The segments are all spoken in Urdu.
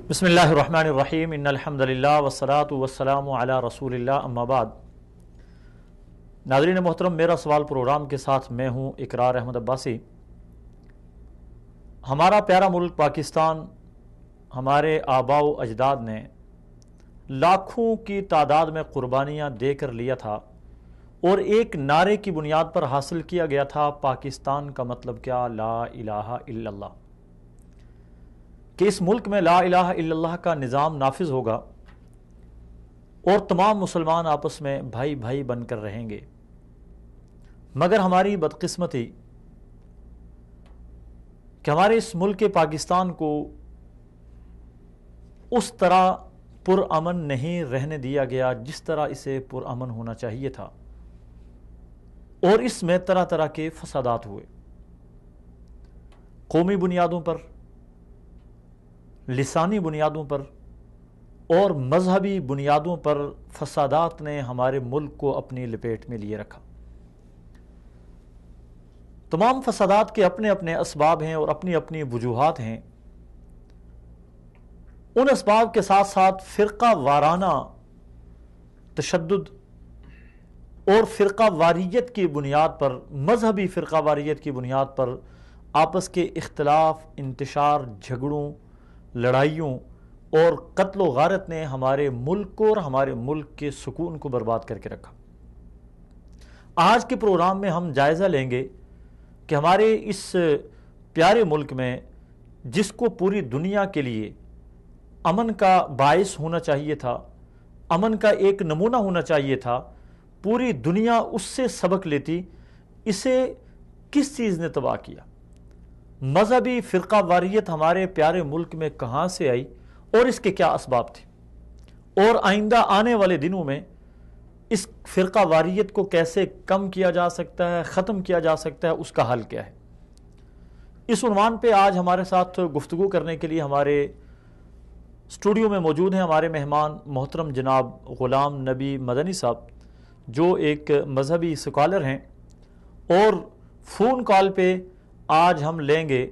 بسم اللہ الرحمن الرحیم ان الحمد للہ والصلاة والسلام علی رسول اللہ اما بعد۔ ناظرین محترم، میرا سوال پروگرام کے ساتھ میں ہوں اقرار احمد عباسی۔ ہمارا پیارا ملک پاکستان ہمارے آباء و اجداد نے لاکھوں کی تعداد میں قربانیاں دے کر لیا تھا اور ایک نعرے کی بنیاد پر حاصل کیا گیا تھا پاکستان کا مطلب کیا؟ لا الہ الا اللہ، کہ اس ملک میں لا الہ الا اللہ کا نظام نافذ ہوگا اور تمام مسلمان آپس میں بھائی بھائی بن کر رہیں گے۔ مگر ہماری بدقسمتی کہ ہمارے اس ملک پاکستان کو اس طرح پرامن نہیں رہنے دیا گیا جس طرح اسے پرامن ہونا چاہیے تھا، اور اس میں طرح طرح کے فسادات ہوئے۔ قومی بنیادوں پر، لسانی بنیادوں پر اور مذہبی بنیادوں پر فسادات نے ہمارے ملک کو اپنی لپیٹ میں لیے رکھا۔ تمام فسادات کے اپنے اپنے اسباب ہیں اور اپنی اپنی وجوہات ہیں۔ ان اسباب کے ساتھ ساتھ فرقہ وارانہ تشدد اور فرقہ واریت کی بنیاد پر، مذہبی فرقہ واریت کی بنیاد پر آپس کے اختلاف، انتشار، جھگڑوں، لڑائیوں اور قتل و غارت نے ہمارے ملک کو اور ہمارے ملک کے سکون کو برباد کر کے رکھا۔ آج کے پروگرام میں ہم جائزہ لیں گے کہ ہمارے اس پیارے ملک میں، جس کو پوری دنیا کے لیے امن کا باعث ہونا چاہیے تھا، امن کا ایک نمونہ ہونا چاہیے تھا، پوری دنیا اس سے سبق لیتی، اسے کس چیز نے تباہ کیا؟ مذہبی فرقہ واریت ہمارے پیارے ملک میں کہاں سے آئی اور اس کے کیا اسباب تھے، اور آئندہ آنے والے دنوں میں اس فرقہ واریت کو کیسے کم کیا جا سکتا ہے، ختم کیا جا سکتا ہے، اس کا حل کیا ہے؟ اس عنوان پہ آج ہمارے ساتھ گفتگو کرنے کے لیے ہمارے اسٹوڈیو میں موجود ہیں ہمارے مہمان محترم جناب غلام نبی مدنی صاحب، جو ایک مذہبی اسکالر ہیں، اور فون کال پہ آج ہم لیں گے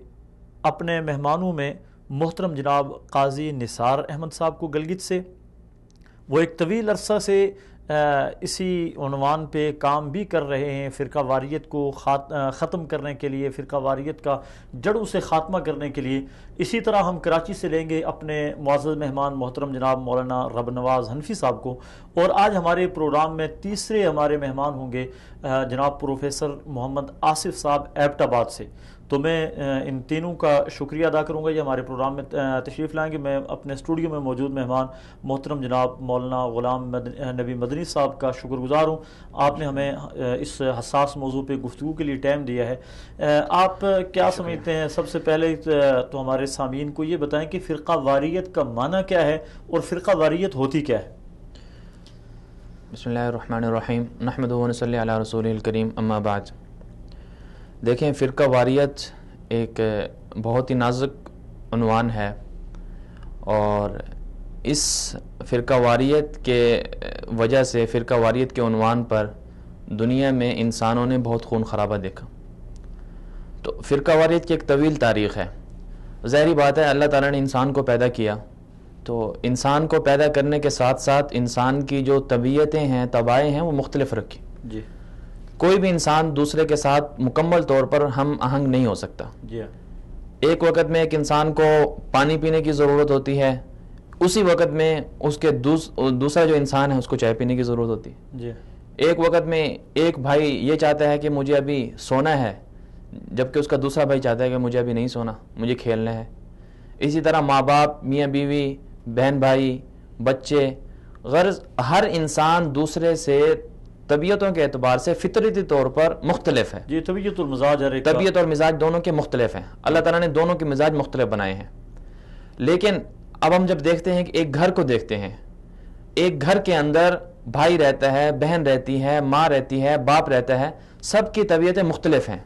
اپنے مہمانوں میں محترم جناب قاضی نثار احمد صاحب کو گلگت سے۔ وہ ایک طویل عرصہ سے اسی عنوان پہ کام بھی کر رہے ہیں، فرقہ واریت کو ختم کرنے کے لیے، فرقہ واریت کا جڑوں سے خاتمہ کرنے کے لیے۔ اسی طرح ہم کراچی سے لیں گے اپنے معزز مہمان محترم جناب مولانا رب نواز حنفی صاحب کو، اور آج ہمارے پروگرام میں تیسرے ہمارے مہمان ہوں گے جناب پروفیسر محمد آصف صاحب ایبٹ آباد سے۔ تو میں ان تینوں کا شکریہ ادا کروں گا، یہ ہمارے پروگرام میں تشریف لائیں گے۔ میں اپنے اسٹوڈیو میں موجود مہمان محترم جناب مولانا غلام نبی مدنی صاحب کا شکر گزار ہوں، آپ نے ہمیں اس حساس موضوع پہ گفتگو کے لیے ٹائم دیا ہے۔ آپ کیا سمجھتے ہیں؟ سب سے پہلے تو ہمارے سامعین کو یہ بتائیں کہ فرقہ واریت کا معنی کیا ہے اور فرقہ واریت ہوتی کیا ہے؟ بسم اللہ الرحمن الرحیم، نحمدہ و نصلی علی رسول الکریم، اما بعد۔ دیکھیں، فرقہ واریت ایک بہت ہی نازک عنوان ہے، اور اس فرقہ واریت کے وجہ سے، فرقہ واریت کے عنوان پر دنیا میں انسانوں نے بہت خون خرابہ دیکھا۔ تو فرقہ واریت کی ایک طویل تاریخ ہے۔ ظاہری بات ہے، اللہ تعالیٰ نے انسان کو پیدا کیا، تو انسان کو پیدا کرنے کے ساتھ ساتھ انسان کی جو طبیعتیں ہیں، طبائع ہیں، وہ مختلف رکھی۔ جی، کوئی بھی انسان دوسرے کے ساتھ مکمل طور پر ہم آہنگ نہیں ہو سکتا۔ جی، ایک وقت میں ایک انسان کو پانی پینے کی ضرورت ہوتی ہے، اسی وقت میں اس کے دوسرا جو انسان ہے اس کو چائے پینے کی ضرورت ہوتی ہے۔ جی، ایک وقت میں ایک بھائی یہ چاہتا ہے کہ مجھے ابھی سونا ہے، جبکہ اس کا دوسرا بھائی چاہتا ہے کہ مجھے ابھی نہیں سونا، مجھے کھیلنا ہے۔ اسی طرح ماں باپ، میاں بیوی، بہن بھائی، بچے، غرض ہر انسان دوسرے سے طبیعتوں کے اعتبار سے فطرتی طور پر مختلف ہے۔ جی، طبیعت اور مزاج، طبیعت اور مزاج دونوں کے مختلف ہیں، اللہ تعالیٰ نے دونوں کے مزاج مختلف بنائے ہیں۔ لیکن اب ہم جب دیکھتے ہیں کہ ایک گھر کو دیکھتے ہیں، ایک گھر کے اندر بھائی رہتا ہے، بہن رہتی ہے، ماں رہتی ہے، باپ رہتا ہے، سب کی طبیعتیں مختلف ہیں،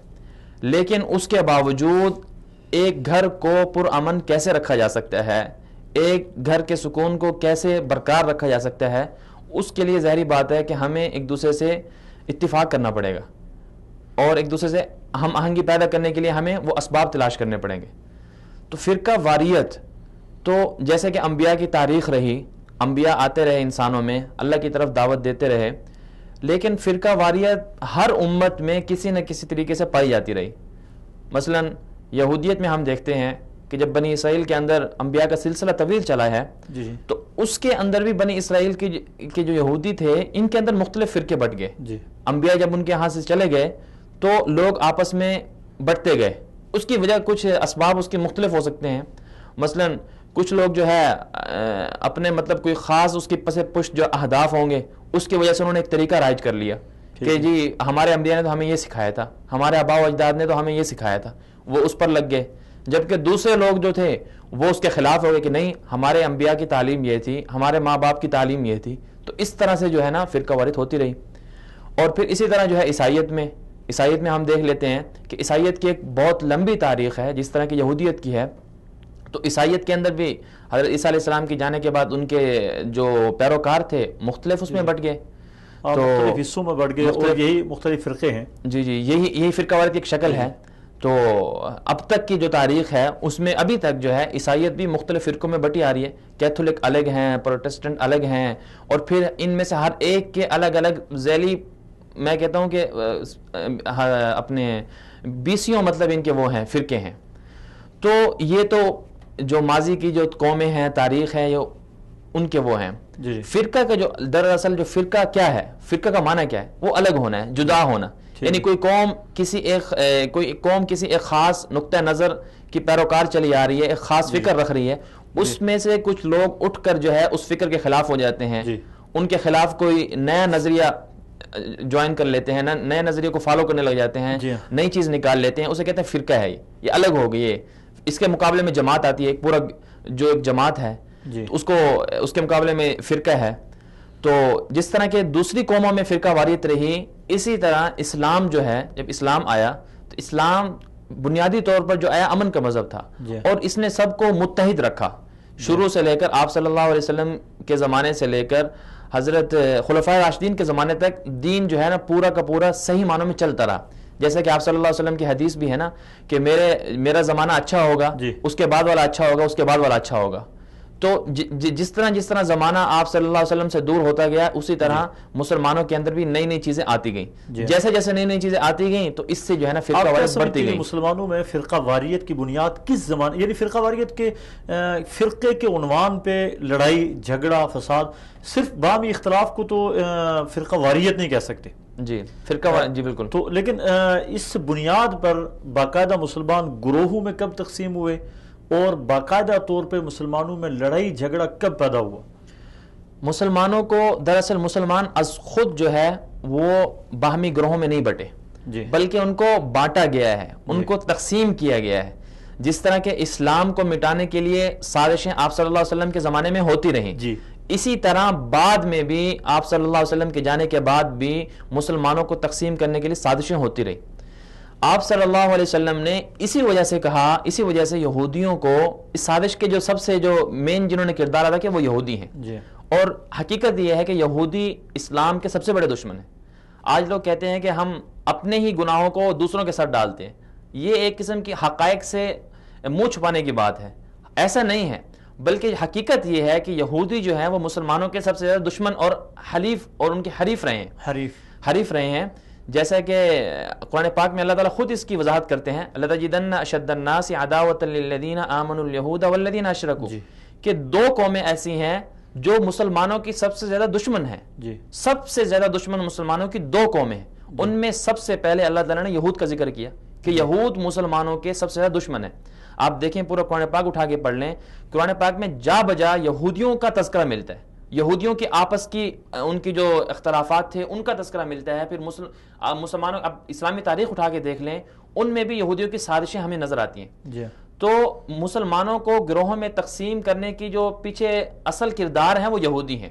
لیکن اس کے باوجود ایک گھر کو پرامن کیسے رکھا جا سکتا ہے، ایک گھر کے سکون کو کیسے برقرار رکھا جا سکتا ہے، اس کے لیے ظاہری بات ہے کہ ہمیں ایک دوسرے سے اتفاق کرنا پڑے گا، اور ایک دوسرے سے ہم آہنگی پیدا کرنے کے لیے ہمیں وہ اسباب تلاش کرنے پڑیں گے۔ تو فرقہ واریت تو جیسے کہ انبیاء کی تاریخ رہی، انبیاء آتے رہے انسانوں میں، اللہ کی طرف دعوت دیتے رہے، لیکن فرقہ واریت ہر امت میں کسی نہ کسی طریقے سے پائی جاتی رہی. مثلا یہودیت میں ہم دیکھتے ہیں کہ جب بنی اسرائیل کے اندر انبیاء کا سلسلہ طویل چلا ہے تو اس کے اندر بھی بنی اسرائیل کے جو یہودی تھے ان کے اندر مختلف فرقے بٹ گئے. انبیاء جب ان کے ہاں سے چلے گئے تو لوگ آپس میں بٹتے گئے. اس کی وجہ کچھ اسباب اس کے مختلف ہو سکتے ہیں. مثلا کچھ لوگ جو ہے اپنے مطلب کوئی خاص اس کی پس پشت جو اہداف ہوں گے اس کی وجہ سے انہوں نے ایک طریقہ رائج کر لیا کہ جی ہمارے انبیاء نے تو ہمیں یہ سکھایا تھا، ہمارے آباء و اجداد نے تو ہمیں یہ سکھایا تھا، وہ اس پر لگ گئے. جبکہ دوسرے لوگ جو تھے وہ اس کے خلاف ہو گئے کہ نہیں، ہمارے انبیاء کی تعلیم یہ تھی، ہمارے ماں باپ کی تعلیم یہ تھی. تو اس طرح سے جو ہے نا فرقہ واریت ہوتی رہی. اور پھر اسی طرح جو ہے عیسائیت میں ہم دیکھ لیتے ہیں کہ عیسائیت کی ایک بہت لمبی تاریخ ہے جس طرح کی یہودیت کی ہے. تو عیسائیت کے اندر بھی حضرت عیسیٰ علیہ السلام کی جانے کے بعد ان کے جو پیروکار تھے مختلف اس میں بٹ گئے، تو مختلف حصوں میں بٹ گئے اور یہی مختلف فرقے ہیں. جی یہی فرقہ واریت کی ایک شکل ہے. تو اب تک کی جو تاریخ ہے اس میں ابھی تک جو ہے عیسائیت بھی مختلف فرقوں میں بٹی آ رہی ہے. کیتھولک الگ ہیں، پروٹسٹنٹ الگ ہیں، اور پھر ان میں سے ہر ایک کے الگ الگ ذیلی، میں کہتا ہوں کہ اپنے بیسیوں مطلب ان کے وہ ہیں فرقے ہیں. تو یہ تو جو ماضی کی جو قومیں ہیں، تاریخ ہے، یہ ان کے وہ ہیں. فرقہ کا جو دراصل جو فرقہ کیا ہے، فرقہ کا معنی کیا ہے؟ وہ الگ ہونا ہے، جدا ہونا. یعنی کوئی قوم کسی ایک خاص نقطہ نظر کی پیروکار چلی آ رہی ہے، ایک خاص فکر رکھ رہی ہے، اس میں سے کچھ لوگ اٹھ کر جو ہے اس فکر کے خلاف ہو جاتے ہیں، ان کے خلاف کوئی نیا نظریہ جوائن کر لیتے ہیں، نئے نظریے کو فالو کرنے لگ جاتے ہیں، نئی چیز نکال لیتے ہیں، اسے کہتے ہیں فرقہ ہے. یہ الگ ہو گئی ہے. اس کے مقابلے میں جماعت آتی ہے، ایک پورا جو ایک جماعت ہے اس کے مقابلے میں فرقہ ہے. تو جس طرح کے دوسری قوموں میں فرقہ واریت رہی، اسی طرح اسلام جو ہے، جب اسلام آیا تو اسلام بنیادی طور پر جو آیا امن کا مذہب تھا، اور اس نے سب کو متحد رکھا. شروع سے لے کر آپ صلی اللہ علیہ وسلم کے زمانے سے لے کر حضرت خلفائے راشدین کے زمانے تک دین جو ہے نا پورا کا پورا صحیح معنوں میں چلتا رہا. جیسے کہ آپ صلی اللہ علیہ وسلم کی حدیث بھی ہے نا کہ میرا زمانہ اچھا ہوگا، اس کے بعد والا اچھا ہوگا، اس کے بعد والا اچھا ہوگا. تو جس طرح زمانہ آپ صلی اللہ علیہ وسلم سے دور ہوتا گیا، اسی طرح مسلمانوں کے اندر بھی نئی نئی چیزیں آتی گئیں. جیسے جیسے نئی نئی چیزیں آتی گئیں تو اس سے جو ہے نا فرقہ واریت بڑھتی گئی. مسلمانوں میں فرقہ واریت کی بنیاد کس زمانے، یعنی فرقہ واریت کے فرقے کے عنوان پہ لڑائی جھگڑا فساد، صرف باہمی اختلاف کو تو فرقہ واریت نہیں کہہ سکتے. جی بالکل. تو لیکن اس بنیاد پر باقاعدہ مسلمان گروہوں میں کب تقسیم ہوئے اور باقاعدہ طور پہ مسلمانوں میں لڑائی جھگڑا کب پیدا ہوا؟ مسلمانوں کو دراصل مسلمان از خود جو ہے وہ باہمی گروہوں میں نہیں بٹے، بلکہ ان کو بانٹا گیا ہے، ان کو تقسیم کیا گیا ہے. جس طرح کہ اسلام کو مٹانے کے لیے سازشیں آپ صلی اللہ علیہ وسلم کے زمانے میں ہوتی رہیں، اسی طرح بعد میں بھی آپ صلی اللہ علیہ وسلم کے جانے کے بعد بھی مسلمانوں کو تقسیم کرنے کے لیے سازشیں ہوتی رہی. آپ صلی اللہ علیہ وسلم نے اسی وجہ سے کہا، اسی وجہ سے یہودیوں کو اس سازش کے جو سب سے جو مین جنہوں نے کردار ادا کیا وہ یہودی ہیں. اور حقیقت یہ ہے کہ یہودی اسلام کے سب سے بڑے دشمن ہیں. آج لوگ کہتے ہیں کہ ہم اپنے ہی گناہوں کو دوسروں کے ساتھ ڈالتے ہیں. یہ ایک قسم کی حقائق سے منہ چھپانے کی بات ہے. ایسا نہیں ہے، بلکہ حقیقت یہ ہے کہ یہودی جو ہیں وہ مسلمانوں کے سب سے زیادہ دشمن اور حلیف اور ان کے حریف رہے ہیں. جیسا کہ قرآن پاک میں اللہ تعالیٰ خود اس کی وضاحت کرتے ہیں، لَتَجِدَنَّ أَشَدَّ النَّاسِ عَدَاوَةً لِلَّذِينَ آمَنُوا الْيَهُودَ وَالَّذِينَ أَشْرَكُوا، کہ دو قومیں ایسی ہیں جو مسلمانوں کی سب سے زیادہ دشمن ہیں. سب سے زیادہ دشمن مسلمانوں کی دو قومیں ہیں. ان میں سب سے پہلے اللہ تعالیٰ نے یہود کا ذکر کیا کہ یہود مسلمانوں کے سب سے زیادہ دشمن ہیں. آپ دیکھیں پورا قرآن پاک اٹھا کے پڑھ لیں، قرآن پاک میں جا بجا یہودیوں کا تذکرہ ملتا ہے، یہودیوں کی آپس کی ان کی جو اختلافات تھے ان کا تذکرہ ملتا ہے. پھر مسلمانوں، اب اسلامی تاریخ اٹھا کے دیکھ لیں، ان میں بھی یہودیوں کی سازشیں ہمیں نظر آتی ہیں. تو مسلمانوں کو گروہوں میں تقسیم کرنے کی جو پیچھے اصل کردار ہیں وہ یہودی ہیں.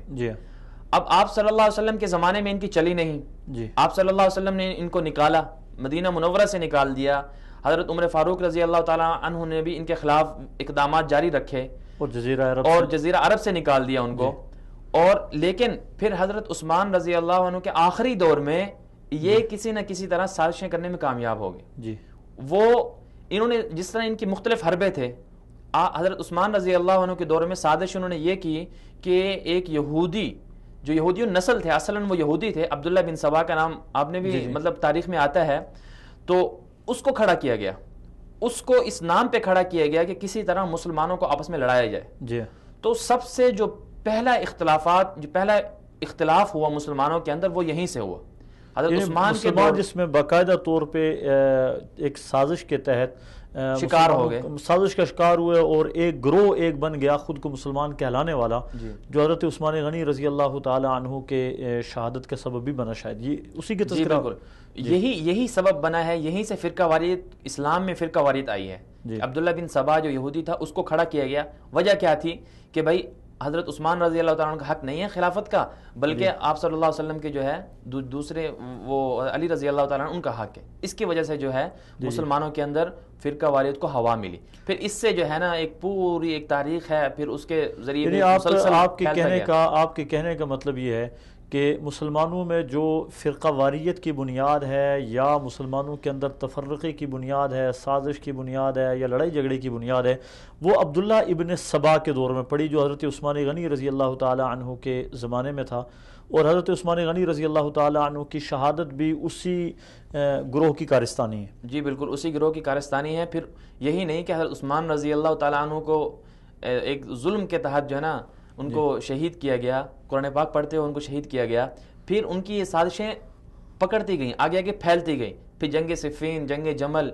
اب آپ صلی اللہ علیہ وسلم کے زمانے میں ان کی چلی نہیں. آپ صلی اللہ علیہ وسلم نے ان کو نکالا، مدینہ منورہ سے نکال دیا. حضرت عمر فاروق رضی اللہ تعالیٰ عنہ نے بھی ان کے خلاف اقدامات جاری رکھے اور جزیرہ عرب سے نکال دیا ان کو. اور لیکن پھر حضرت عثمان رضی اللہ عنہ کے آخری دور میں یہ کسی نہ کسی طرح سازشیں کرنے میں کامیاب ہو گئے. وہ انہوں نے جس طرح ان کی مختلف حربے تھے، حضرت عثمان رضی اللہ عنہ کے دور میں سازش انہوں نے یہ کی کہ ایک یہودی جو یہودیوں نسل تھے، اصلاً وہ یہودی تھے، عبداللہ بن سبا کا نام آپ نے بھی مطلب تاریخ میں آتا ہے، تو اس کو کھڑا کیا گیا، اس کو اس نام پہ کھڑا کیا گیا کہ کسی طرح مسلمانوں کو آپس میں لڑایا جائے. جی. تو سب سے جو پہلا اختلاف ہوا مسلمانوں کے اندر وہ یہیں سے ہوا. حضرت عثمان کے دور جس میں باقاعدہ طور پہ ایک سازش کے تحت شکار ہو گئے، سازش کا شکار ہوئے، اور ایک گروہ ایک بن گیا خود کو مسلمان کہلانے والا، جو حضرت عثمان غنی رضی اللہ تعالی عنہ کے شہادت کا سبب بھی بنا. شاید یہ اسی کے تذکرہ یہی سبب بنا ہے، یہیں سے فرقہ واریت اسلام میں فرقہ واریت آئی ہے. عبداللہ بن سبا جو یہودی تھا اس کو کھڑا کیا گیا. وجہ کیا تھی کہ بھائی حضرت عثمان رضی اللہ تعالیٰ عنہ کا حق نہیں ہے خلافت کا، بلکہ آپ صلی اللہ علیہ وسلم کے جو ہے دوسرے وہ علی رضی اللہ تعالیٰ عنہ ان کا حق ہے. اس کی وجہ سے جو ہے مسلمانوں کے اندر فرقہ واریت کو ہوا ملی. پھر اس سے جو ہے نا ایک پوری ایک تاریخ ہے، پھر اس کے ذریعے آپ کے کہنے کا مطلب یہ ہے کہ مسلمانوں میں جو فرقہ واریت کی بنیاد ہے، یا مسلمانوں کے اندر تفرقے کی بنیاد ہے، سازش کی بنیاد ہے، یا لڑائی جھگڑے کی بنیاد ہے، وہ عبداللہ ابن سبا کے دور میں پڑی، جو حضرت عثمان غنی رضی اللہ تعالی عنہ کے زمانے میں تھا. اور حضرت عثمان غنی رضی اللہ تعالی عنہ کی شہادت بھی اسی گروہ کی کارستانی ہے. جی بالکل اسی گروہ کی کارستانی ہے. پھر یہی نہیں کہ حضرت عثمان رضی اللہ تعالی عنہ کو ایک ظلم کے تحت جو ہے نا ان کو شہید کیا گیا، قرآن پاک پڑھتے ہوئے ان کو شہید کیا گیا. پھر ان کی یہ سازشیں پکڑتی گئیں، آگے آگے پھیلتی گئیں. پھر جنگ صفین، جنگ جمل،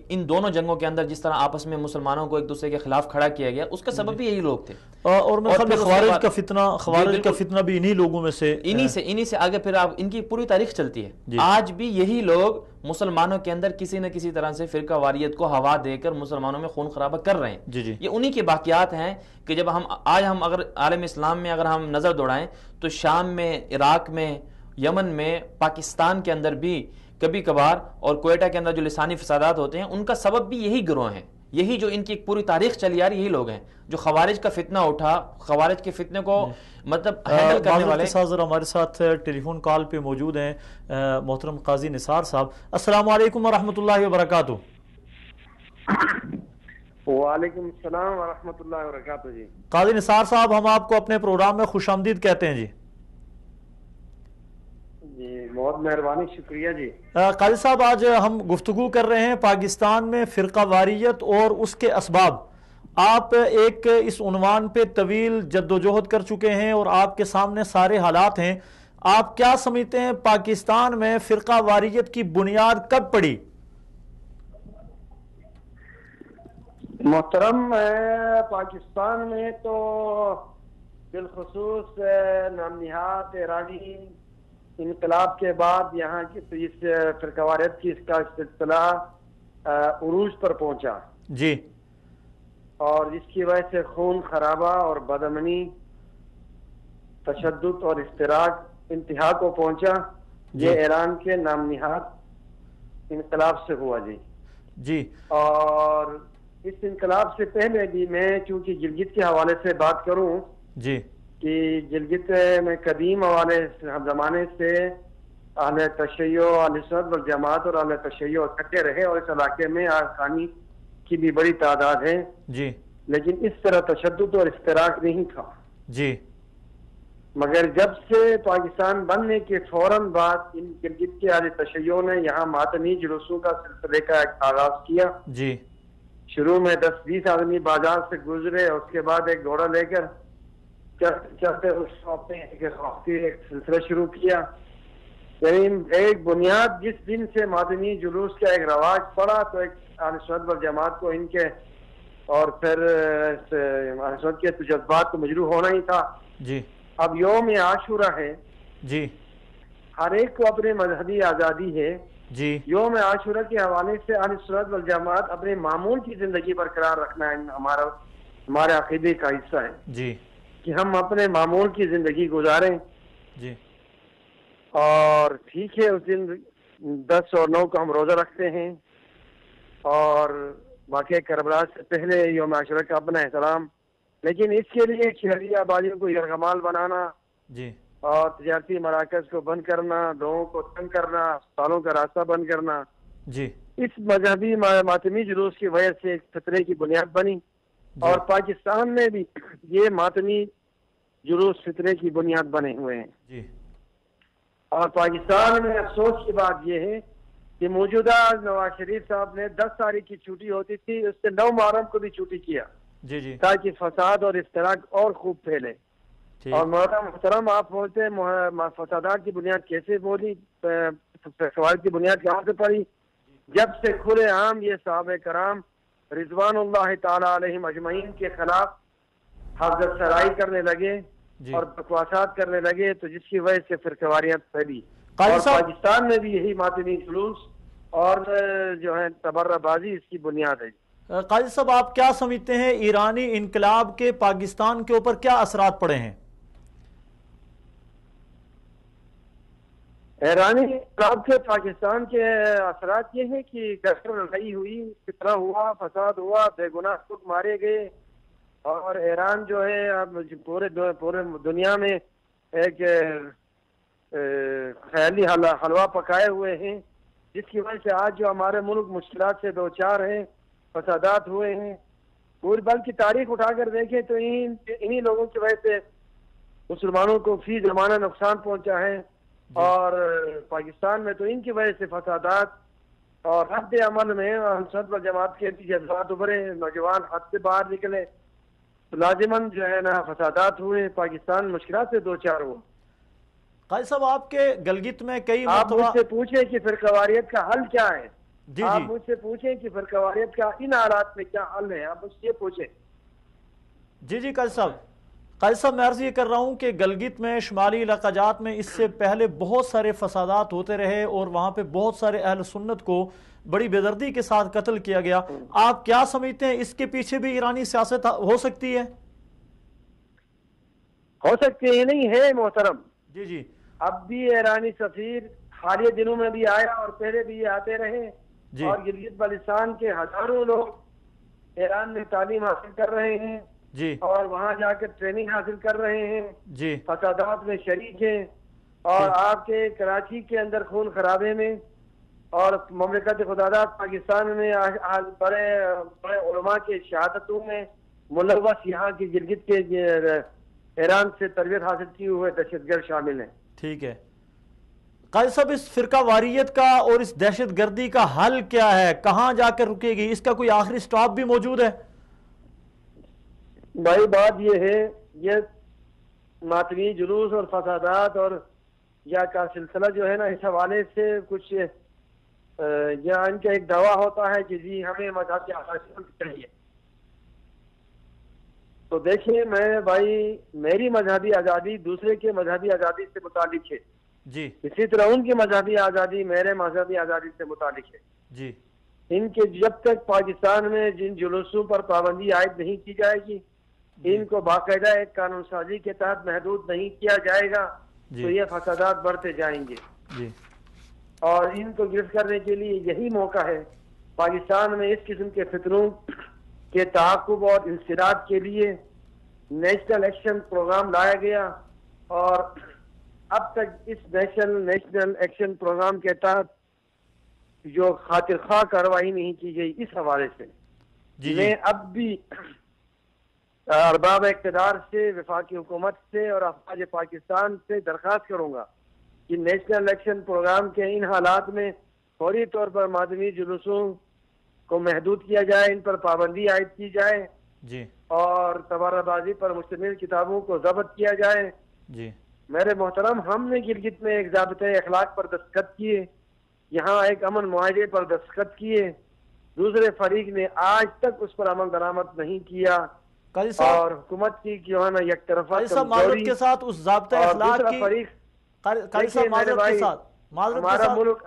ان دونوں جنگوں کے اندر جس طرح آپس میں مسلمانوں کو ایک دوسرے کے خلاف کھڑا کیا گیا، اس کا سبب بھی یہی لوگ تھے. اور خوارج کا فتنہ بھی انہی لوگوں میں سے انہی سے آگے پھر ان کی پوری تاریخ چلتی ہے. آج بھی یہی لوگ مسلمانوں کے اندر کسی نہ کسی طرح سے فرقہ واریت کو ہوا دے کر مسلمانوں میں خون خرابہ کر رہے ہیں. یہ انہی کے باقیات ہیں کہ جب ہم اگر عالم اسلام میں اگر ہم نظر دوڑائیں تو شام میں، عراق میں، یمن میں، پاکستان کے اندر بھی کبھی کبھار، اور کوئٹہ کے اندر جو لسانی فسادات ہوتے ہیں ان کا سبب بھی یہی گروہ ہیں. یہی جو ان کی ایک پوری تاریخ چلی آ رہی، یہی لوگ ہیں جو خوارج کا فتنہ اٹھا، خوارج کے فتنے کو مطلب ہینڈل کرنے والے. ہمارے ساتھ ٹیلی فون کال پہ موجود ہیں محترم قاضی نثار صاحب. السلام علیکم ورحمۃ اللہ وبرکاتہ. وعلیکم السلام ورحمۃ اللہ وبرکاتہ. جی قاضی نثار صاحب، ہم آپ کو اپنے پروگرام میں خوش آمدید کہتے ہیں. جی بہت مہربانی، شکریہ. جی قاضی صاحب، آج ہم گفتگو کر رہے ہیں پاکستان میں فرقہ واریت اور اس کے اسباب. آپ ایک اس عنوان پہ طویل جد و جہد کر چکے ہیں اور آپ کے سامنے سارے حالات ہیں. آپ کیا سمجھتے ہیں پاکستان میں فرقہ واریت کی بنیاد کب پڑی؟ محترم، پاکستان میں تو بالخصوص نام نہاد ایرانی انقلاب کے بعد یہاں کی اس فرقہ واریت کی اس کا سلسلہ عروج پر پہنچا. جی. اور جس کی وجہ سے خون خرابہ اور بدامنی، تشدد اور اشتراک انتہا کو پہنچا. یہ ایران کے نام نہاد انقلاب سے ہوا. جی جی. اور اس انقلاب سے پہلے بھی میں چونکہ گلگت کے حوالے سے بات کروں، جی، کہ گلگت میں قدیم زمانے سے اہل تشیع، اہل سنت والجماعت اور اہل تشیع اکٹھے رہے، اور اس علاقے میں آرکانی کی بھی بڑی تعداد ہے. جی. لیکن اس طرح تشدد اور اشتراک نہیں تھا. جی. مگر جب سے پاکستان بننے کے فوراً بعد ان گلگت کے اہل تشیع نے یہاں ماتمی جلوسوں کا سلسلے کا آغاز کیا. جی. شروع میں 10-20 آدمی بازار سے گزرے، اس کے بعد ایک گھوڑا لے کر چلتے ایک سلسلہ شروع کیا. یعنی ایک بنیاد جس دن سے مادنی جلوس کا ایک رواج پڑا تو ایک اہل سنت والجماعت کو ان کے اور پھر اہل سنت کے جذبات کو مجروح ہونا ہی تھا. جی. اب یوم عاشورہ ہے. جی. ہر ایک کو اپنے مذہبی آزادی ہے. جی. یوم عاشورہ کے حوالے سے اہل سنت والجماعت اپنے معمول کی زندگی برقرار رکھنا ہے ہمارے عقیدے کا حصہ ہے. جی. کہ ہم اپنے معمول کی زندگی گزاریں. جی. اور ٹھیک ہے، اس دن 10 اور 9 کو ہم روزہ رکھتے ہیں، اور واقعہ کربلا سے پہلے یوم عاشورہ کا اپنا احترام. لیکن اس کے لیے شہری آبادیوں کو یرغمال بنانا، جی، اور تجارتی مراکز کو بند کرنا، لوگوں کو تنگ کرنا، اسپتالوں کا راستہ بند کرنا، جی، اس مذہبی ماتمی جلوس کی وجہ سے ایک خطرے کی بنیاد بنی. اور پاکستان میں بھی یہ ماتمی جلوس فتنے کی بنیاد بنے ہوئے ہیں جی. اور پاکستان میں افسوس کی بات یہ ہے کہ موجودہ نواز شریف صاحب نے 10 تاریخ کی چھٹی ہوتی تھی، اس سے 9 محرم کو بھی چھٹی کیا جی تاکہ فساد اور افتراق اور خوب پھیلے. اور محترم آپ بولتے ہیں فسادات کی بنیاد کیسے بولی، سوال کی بنیاد کہاں سے پڑی؟ جب سے کھلے عام یہ صحابہ کرام رضوان اللہ تعالی علیہم اجمعین کے خلاف حضرت سرائی کرنے لگے اور بکواسات کرنے لگے، تو جس کی وجہ سے فرقواریت پھیلی. اور پاکستان میں بھی یہی ماتمی جلوس اور جو ہے تبرہ بازی اس کی بنیاد ہے. قاضی صاحب آپ کیا سمجھتے ہیں ایرانی انقلاب کے پاکستان کے اوپر کیا اثرات پڑے ہیں؟ ایرانی انقلاب کے پاکستان کے اثرات یہ ہیں کہ گھر لڑائی ہوئی، فتنہ ہوا، فساد ہوا، بے گناہ لوگ مارے گئے، اور ایران جو ہے اب پورے دنیا میں ایک خیالی حلوہ پکائے ہوئے ہیں، جس کی وجہ سے آج جو ہمارے ملک مشکلات سے دوچار ہیں، فسادات ہوئے ہیں. پوری بلکہ کی تاریخ اٹھا کر دیکھیں تو انہی لوگوں کی وجہ سے مسلمانوں کو فی زمانہ نقصان پہنچا ہے. اور پاکستان میں تو ان کی وجہ سے فسادات اور رد عمل میں ہم سنت و جماعت کے جذبات ابھرے، نوجوان حد سے باہر نکلے، تو لازماً جو ہے نا فسادات ہوئے، پاکستان مشکلات سے دوچار ہوا. قاضی صاحب آپ کے گلگت میں کئی آپ مجھ سے پوچھیں کہ فرقواریت کا حل کیا ہے. آپ مجھ سے پوچھیں کہ فرقواریت کا ان حالات میں کیا حل ہے، آپ مجھ سے یہ پوچھیں. جی قاضی صاحب میں عرض یہ کر رہا ہوں کہ گلگت میں شمالی علاقہ جات میں اس سے پہلے بہت سارے فسادات ہوتے رہے اور وہاں پہ بہت سارے اہل سنت کو بڑی بے دردی کے ساتھ قتل کیا گیا. آپ کیا سمجھتے ہیں اس کے پیچھے بھی ایرانی سیاست ہو سکتی ہے؟ ہو سکتی ہے، نہیں ہے محترم. جی اب بھی ایرانی سفیر حالیہ دنوں میں بھی آیا اور پہلے بھی آتے رہے. اور گلگت بلتستان کے ہزاروں لوگ ایران میں تعلیم حاصل کر رہے ہیں اور وہاں جا کر ٹریننگ حاصل کر رہے ہیں، فسادات میں شریک ہیں. اور آپ کے کراچی کے اندر خون خرابے میں اور مملکت خداداد پاکستان میں بڑے بڑے علماء کے شہادتوں میں ملوث یہاں کی گلگت کے ایران سے تربیت حاصل کیے ہوئے دہشت گرد شامل ہیں. ٹھیک ہے قاضی صاحب، اس فرقہ واریت کا اور اس دہشت گردی کا حل کیا ہے؟ کہاں جا کر رکے گی؟ اس کا کوئی آخری سٹاپ بھی موجود ہے؟ بھائی بات یہ ہے، یہ ماتمی جلوس اور فسادات اور یا کا سلسلہ جو ہے نا، اس حوالے سے کچھ یا ان کا ایک دعویٰ ہوتا ہے کہ جی ہمیں مذہب کی آزادی چاہیے. تو دیکھیں میں بھائی، میری مذہبی آزادی دوسرے کے مذہبی آزادی سے متعلق ہے اسی طرح ان کی مذہبی آزادی میرے مذہبی آزادی سے متعلق ہے. ان کے جب تک پاکستان میں جن جلوسوں پر پابندی عائد نہیں کی جائے گی، ان کو باقاعدہ ایک قانون سازی کے تحت محدود نہیں کیا جائے گا، تو یہ فسادات بڑھتے جائیں گے. اور ان کو گرفت کرنے کے لیے یہی موقع ہے. پاکستان میں اس قسم کے فتنوں کے تعاقب اور انسداد کے لیے نیشنل ایکشن پروگرام لایا گیا، اور اب تک اس نیشنل ایکشن پروگرام کے تحت جو خاطر خواہ کارروائی نہیں کی گئی. اس حوالے سے میں اب بھی ارباب اقتدار سے، وفاقی حکومت سے اور افواج پاکستان سے درخواست کروں گا کہ نیشنل ایکشن پروگرام کے ان حالات میں فوری طور پر مادمی جلوسوں کو محدود کیا جائے، ان پر پابندی عائد کی جائے اور تبارہ بازی پر مشتمل کتابوں کو ضبط کیا جائے. میرے محترم، ہم نے گلگت میں ایک ضابطۂ اخلاق پر دستخط کیے، یہاں ایک امن معاہدے پر دستخط کیے، دوسرے فریق نے آج تک اس پر عمل درآمد نہیں کیا، اور حکومت کی جو ہے نا یک طرفہ معذرت کے ساتھ اس ضابطۂ اخلاق کی ہمارا ملک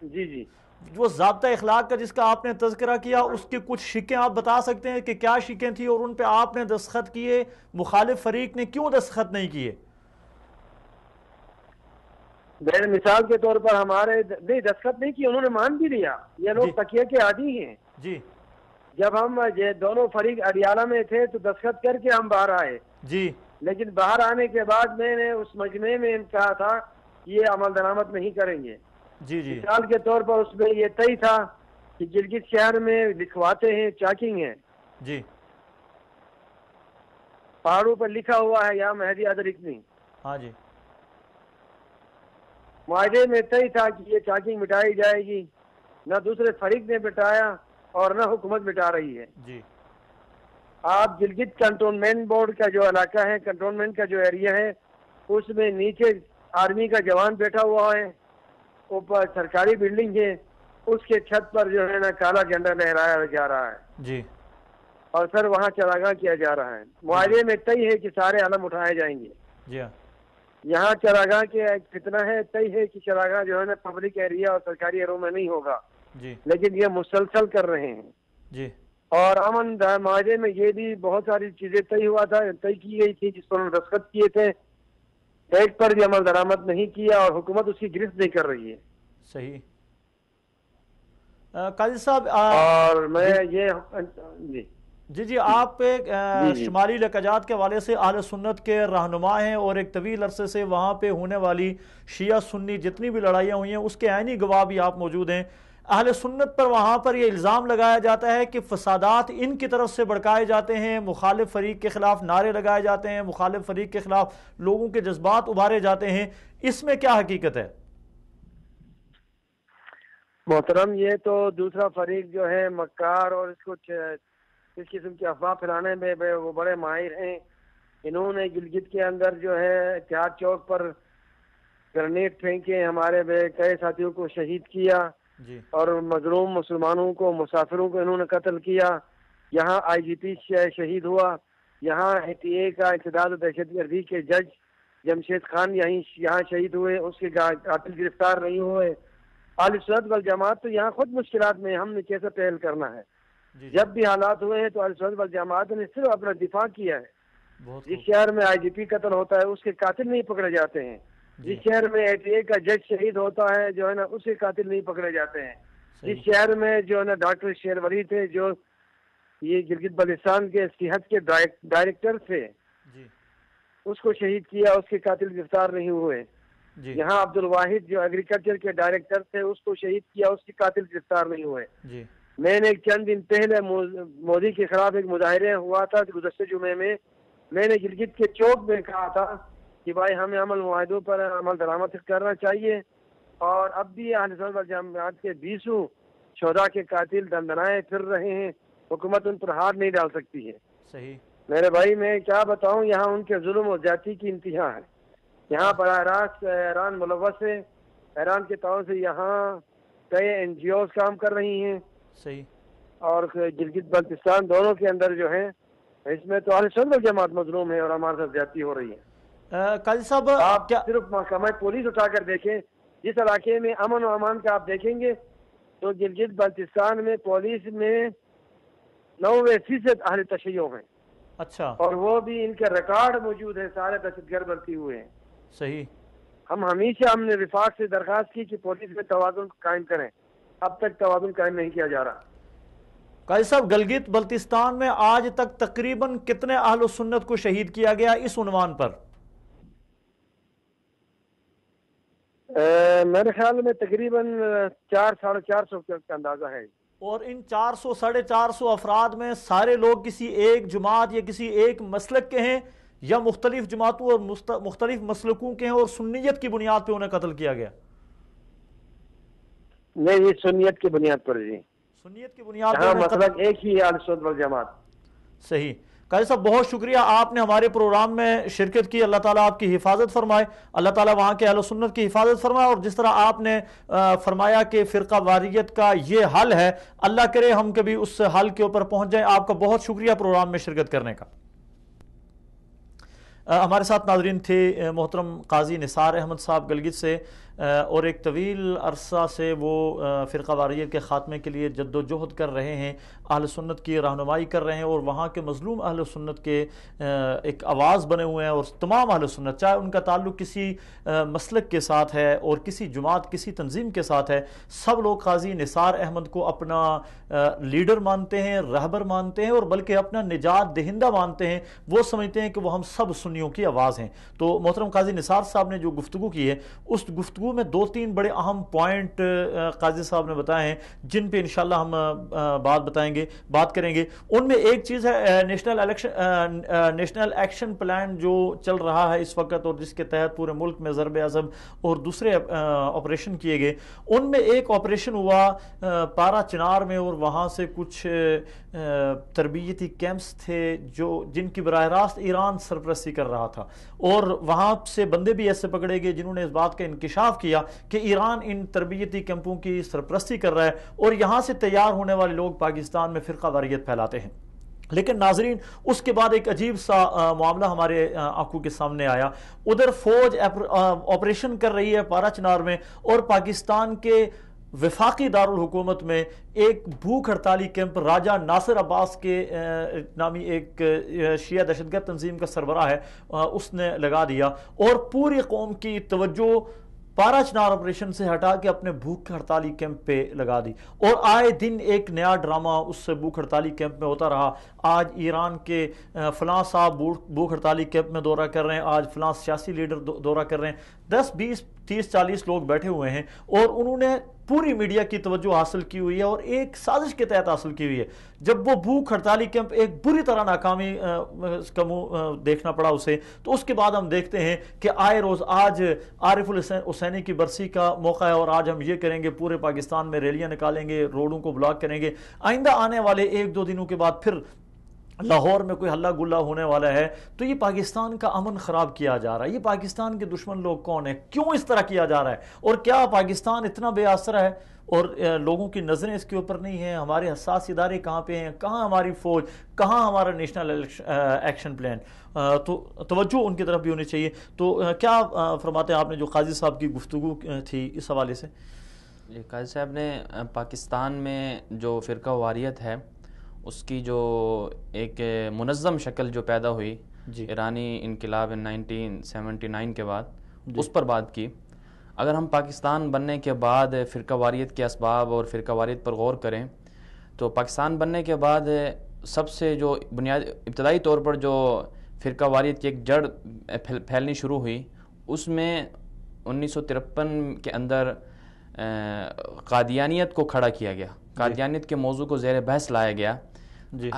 جی وہ ضابطہ اخلاق کا جس کا آپ نے تذکرہ کیا، اس کی کچھ شکیں آپ بتا سکتے ہیں کہ کیا شکیں تھی اور ان پہ آپ نے دستخط کیے، مخالف فریق نے کیوں دستخط نہیں کیے؟ مثال کے طور پر ہمارے نہیں دستخط نہیں کیے، انہوں نے مان بھی لیا. یہ لوگ تکیے کے عادی ہیں. جب ہم دونوں فریق اڈیالہ میں تھے تو دستخط کر کے ہم باہر آئے، لیکن باہر آنے کے بعد میں نے اس مجمع میں کہا تھا یہ عمل درآمد نہیں کریں گے. مثال کے طور پر اس میں یہ طے تھا کہ گلگت شہر میں لکھواتے ہیں چاکنگ ہے، پہاڑوں پر لکھا ہوا ہے یا مہدی ادرکنی. ہاں جی. معاہدے میں طے تھا کہ یہ چاکنگ مٹائی جائے گی، نہ دوسرے فریق نے مٹایا اور نہ حکومت مٹا رہی ہے. جی. آپ گلگت کنٹونمنٹ بورڈ کا جو علاقہ ہے، کنٹونمنٹ کا جو ایریا ہے، اس میں نیچے آرمی کا جوان بیٹھا ہوا ہے، اوپر سرکاری بلڈنگ ہے، اس کے چھت پر جو ہے نا کالا جھنڈا لہرایا جا رہا ہے. جی. اور سر وہاں چراغاں کیا جا رہا ہے. معاہدے میں طے ہے کہ سارے علم اٹھائے جائیں گے. جی. یہاں چراغاں کے ایک فتنہ ہے، طے ہے کہ چراغاں جو ہے نا پبلک ایریا اور سرکاری ایروں میں نہیں ہوگا. جی. لیکن یہ مسلسل کر رہے ہیں. جی. اور امن معاہدے میں یہ بھی بہت ساری چیزیں طے ہوا تھا، طے کی گئی تھی جس پر دستخط کیے تھے. ایک پر بھی عمل درآمد نہیں کیا اور حکومت اس کی گرفت نہیں کر رہی ہے. صحیح. قاضی صاحب اور میں یہ جی آپ شمالی لکجات کے حوالے سے اہل سنت کے رہنما ہیں اور ایک طویل عرصے سے وہاں پہ ہونے والی شیعہ سنی جتنی بھی لڑائیاں ہوئی ہیں اس کے عینی گواہ بھی آپ موجود ہیں. اہل سنت پر وہاں پر یہ الزام لگایا جاتا ہے کہ فسادات ان کی طرف سے بڑھکائے جاتے ہیں، مخالف فریق کے خلاف نعرے لگائے جاتے ہیں، مخالف فریق کے خلاف لوگوں کے جذبات ابھارے جاتے ہیں. اس میں کیا حقیقت ہے؟ محترم، یہ تو دوسرا فریق جو ہے مکار اور اس قسم کی افواہ پھیلانے میں وہ بڑے ماہر ہیں. انہوں نے گلگت کے اندر جو ہے اتحاد چوک پر گرنیڈ پھینکے، ہمارے کئی ساتھیوں کو شہید کیا. جی. اور مظلوم مسلمانوں کو، مسافروں کو انہوں نے قتل کیا. یہاں آئی جی پی شہید ہوا. یہاں ایٹی اے کا انسداد و دہشت گردی کے جج جمشید خان یہاں شہید ہوئے، اس کے قاتل گرفتار نہیں ہوئے. اہل سنت والجماعت تو یہاں خود مشکلات میں، ہم نے کیسے پہل کرنا ہے. جب بھی حالات ہوئے ہیں تو اہل سنت والجماعت نے صرف اپنا دفاع کیا ہے. جس شہر میں آئی جی پی قتل ہوتا ہے اس کے قاتل نہیں پکڑے جاتے ہیں. جس شہر میں ایٹی اے کا جج شہید ہوتا ہے جو ہے نا اس کے قاتل نہیں پکڑے جاتے ہیں. جس شہر میں جو ہے نا ڈاکٹر شیر ولی تھے جو یہ گلگت بلتستان کے صحت کے ڈائریکٹر تھے، اس کو شہید کیا، اس کے قاتل گرفتار نہیں ہوئے. یہاں عبد الواحد جو ایگریکلچر کے ڈائریکٹر تھے اس کو شہید کیا، اس کے قاتل گرفتار نہیں ہوئے. میں نے چند دن پہلے مودی کے خلاف ایک مظاہرے ہوا تھا گزشتہ جمعے میں نے گلگت کے چوک میں کہا تھا کہ بھائی ہمیں عمل معاہدوں پر عمل درآمد کرنا چاہیے. اور اب بھی اہل سنت والجماعت کے 20 شہداء کے قاتل دندنائے پھر رہے ہیں. حکومت ان پر ہاتھ نہیں ڈال سکتی ہے. صحیح. میرے بھائی میں کیا بتاؤں، یہاں ان کے ظلم و زیادتی کی انتہا ہے. یہاں براہ راست ایران ملوث ہے. ایران کے طور سے یہاں کئی این جی اوز کام کر رہی ہیں. صحیح. اور گلگت بلتستان دونوں کے اندر جو ہے اس میں تو اہل سنت والجماعت مظلوم ہے اور ہمارے ساتھ زیادتی ہو رہی ہے. قاضی صاحب آپ صرف محکمہ پولیس اٹھا کر دیکھیں، جس علاقے میں امن و امان کا آپ دیکھیں گے تو گلگت بلتستان میں پولیس میں 90% اہل تشیع ہیں. اچھا. اور وہ بھی ان کے ریکارڈ موجود ہیں، سارے دہشت گرد بھرتی ہوئے ہیں. صحیح. ہم نے وفاق سے درخواست کی کہ پولیس میں توازن قائم کریں، اب تک توازن قائم نہیں کیا جا رہا. قاضی صاحب گلگت بلتستان میں آج تک تقریباً کتنے اہل سنت کو شہید کیا گیا اس عنوان پر؟ میرے خیال میں تقریباً 400-450 کا اندازہ ہے. اور ان 400-450 افراد میں سارے لوگ کسی ایک جماعت یا کسی ایک مسلک کے ہیں یا مختلف جماعتوں اور مختلف مسلکوں کے ہیں اور سنیت کی بنیاد پہ انہیں قتل کیا گیا؟ نہیں، یہ سنیت کی بنیاد پر. جی سنیت کی بنیاد پر مسلک ایک ہی ہے، اہل سنت والجماعت. صحیح. قاضی صاحب بہت شکریہ، آپ نے ہمارے پروگرام میں شرکت کی. اللہ تعالیٰ آپ کی حفاظت فرمائے، اللہ تعالیٰ وہاں کے اہل سنت کی حفاظت فرمائے. اور جس طرح آپ نے فرمایا کہ فرقہ واریت کا یہ حل ہے، اللہ کرے ہم کبھی اس حل کے اوپر پہنچ جائیں. آپ کا بہت شکریہ پروگرام میں شرکت کرنے کا. ہمارے ساتھ ناظرین تھے محترم قاضی نثار احمد صاحب گلگت سے، اور ایک طویل عرصہ سے وہ فرقہ واریت کے خاتمے کے لیے جد و جہد کر رہے ہیں، اہل سنت کی رہنمائی کر رہے ہیں اور وہاں کے مظلوم اہل سنت کے ایک آواز بنے ہوئے ہیں. اور تمام اہل سنت چاہے ان کا تعلق کسی مسلک کے ساتھ ہے اور کسی جماعت کسی تنظیم کے ساتھ ہے، سب لوگ قاضی نثار احمد کو اپنا لیڈر مانتے ہیں، رہبر مانتے ہیں اور بلکہ اپنا نجات دہندہ مانتے ہیں. وہ سمجھتے ہیں کہ وہ ہم سب سنیوں کی آواز ہیں. تو محترم قاضی نثار صاحب نے جو گفتگو کی ہے اس گفتگو گفتگو میں 2-3 بڑے اہم پوائنٹ قاضی صاحب نے بتائے ہیں جن پہ انشاءاللہ ہم بات کریں گے. ان میں ایک چیز ہے نیشنل ایکشن پلان جو چل رہا ہے اس وقت اور جس کے تحت پورے ملک میں ضرب عضب اور دوسرے آپریشن کیے گئے. ان میں ایک آپریشن ہوا پارا چنار میں اور وہاں سے کچھ تربیتی کیمپس تھے جن کی براہ راست ایران سرپرستی کر رہا تھا اور وہاں سے بندے بھی ایسے پکڑے گئے جنہوں نے اس بات کا انکشاف کیا کہ ایران ان تربیتی کیمپوں کی سرپرستی کر رہا ہے اور یہاں سے تیار ہونے والے لوگ پاکستان میں فرقہ واریت پھیلاتے ہیں. لیکن ناظرین اس کے بعد ایک عجیب سا معاملہ ہمارے آنکھوں کے سامنے آیا. ادھر فوج آپریشن کر رہی ہے پارا چنار میں اور پاکستان کے وفاقی دارالحکومت میں ایک بھوک ہڑتالی کیمپ راجہ ناصر عباس کے نامی ایک شیعہ دہشت گرد تنظیم کا سربراہ ہے اس نے لگا دیا اور پوری قوم کی توجہ پارا چنار آپریشن سے ہٹا کے اپنے بھوک ہڑتالی کیمپ پہ لگا دی اور آئے دن ایک نیا ڈرامہ اس بھوک ہڑتالی کیمپ میں ہوتا رہا. آج ایران کے فلاں صاحب بھوک ہڑتالی کیمپ میں دورہ کر رہے ہیں, آج فلاں سیاسی لیڈر دورہ کر رہے ہیں. 10 20 30 40 لوگ بیٹھے ہوئے ہیں اور انہوں نے پوری میڈیا کی توجہ حاصل کی ہوئی ہے اور ایک سازش کے تحت حاصل کی ہوئی ہے. جب وہ بھوک ہڑتالی کیمپ ایک بری طرح ناکامی کا منہ دیکھنا پڑا اسے, تو اس کے بعد ہم دیکھتے ہیں کہ آئے روز آج عارف الحسینی کی برسی کا موقع ہے اور آج ہم یہ کریں گے, پورے پاکستان میں ریلیاں نکالیں گے, روڈوں کو بلاک کریں گے. آئندہ آنے والے 1-2 دنوں کے بعد پھر لاہور میں کوئی ہلہ گلہ ہونے والا ہے. تو یہ پاکستان کا امن خراب کیا جا رہا ہے. یہ پاکستان کے دشمن لوگ کون ہیں, کیوں اس طرح کیا جا رہا ہے, اور کیا پاکستان اتنا بے آسرا ہے اور لوگوں کی نظریں اس کے اوپر نہیں ہیں؟ ہمارے حساس ادارے کہاں پہ ہیں, کہاں ہماری فوج, کہاں ہمارا نیشنل ایکشن پلان؟ تو توجہ ان کی طرف بھی ہونی چاہیے. تو کیا فرماتے ہیں آپ نے جو قاضی صاحب کی گفتگو تھی اس حوالے سے؟ جی, قاضی صاحب نے پاکستان میں جو فرقہ واریت ہے اس کی جو ایک منظم شکل جو پیدا ہوئی ایرانی انقلاب 1979 کے بعد, اس پر بات کی. اگر ہم پاکستان بننے کے بعد فرقہ واریت کے اسباب اور فرقہ واریت پر غور کریں تو پاکستان بننے کے بعد سب سے جو ابتدائی طور پر جو فرقہ واریت کی ایک جڑ پھیلنی شروع ہوئی, اس میں 1953 کے اندر قادیانیت کو کھڑا کیا گیا. قادیانیت کے موضوع کو زیر بحث لایا گیا. جی,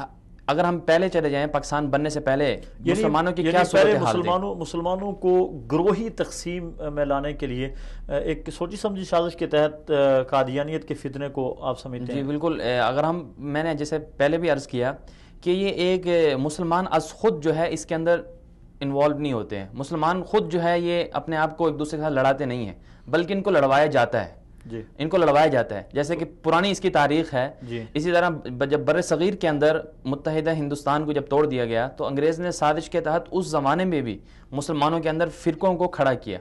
اگر ہم پہلے چلے جائیں پاکستان بننے سے پہلے مسلمانوں کی کیا صورتحال تھی؟ مسلمانوں کو گروہی تقسیم میں لانے کے لیے ایک سوچی سمجھی سازش کے تحت قادیانیت کے فتنے کو آپ سمجھتے ہیں؟ جی بالکل. اگر میں نے جیسے پہلے بھی عرض کیا کہ یہ ایک مسلمان از خود جو ہے اس کے اندر انوالو نہیں ہوتے ہیں. مسلمان خود جو ہے یہ اپنے آپ کو ایک دوسرے کے ساتھ لڑاتے نہیں ہیں, بلکہ ان کو لڑوایا جاتا ہے. ان کو لڑوایا جاتا ہے. جیسے کہ پرانی اس کی تاریخ ہے. اسی طرح جب بر صغیر کے اندر متحدہ ہندوستان کو جب توڑ دیا گیا تو انگریز نے سازش کے تحت اس زمانے میں بھی مسلمانوں کے اندر فرقوں کو کھڑا کیا.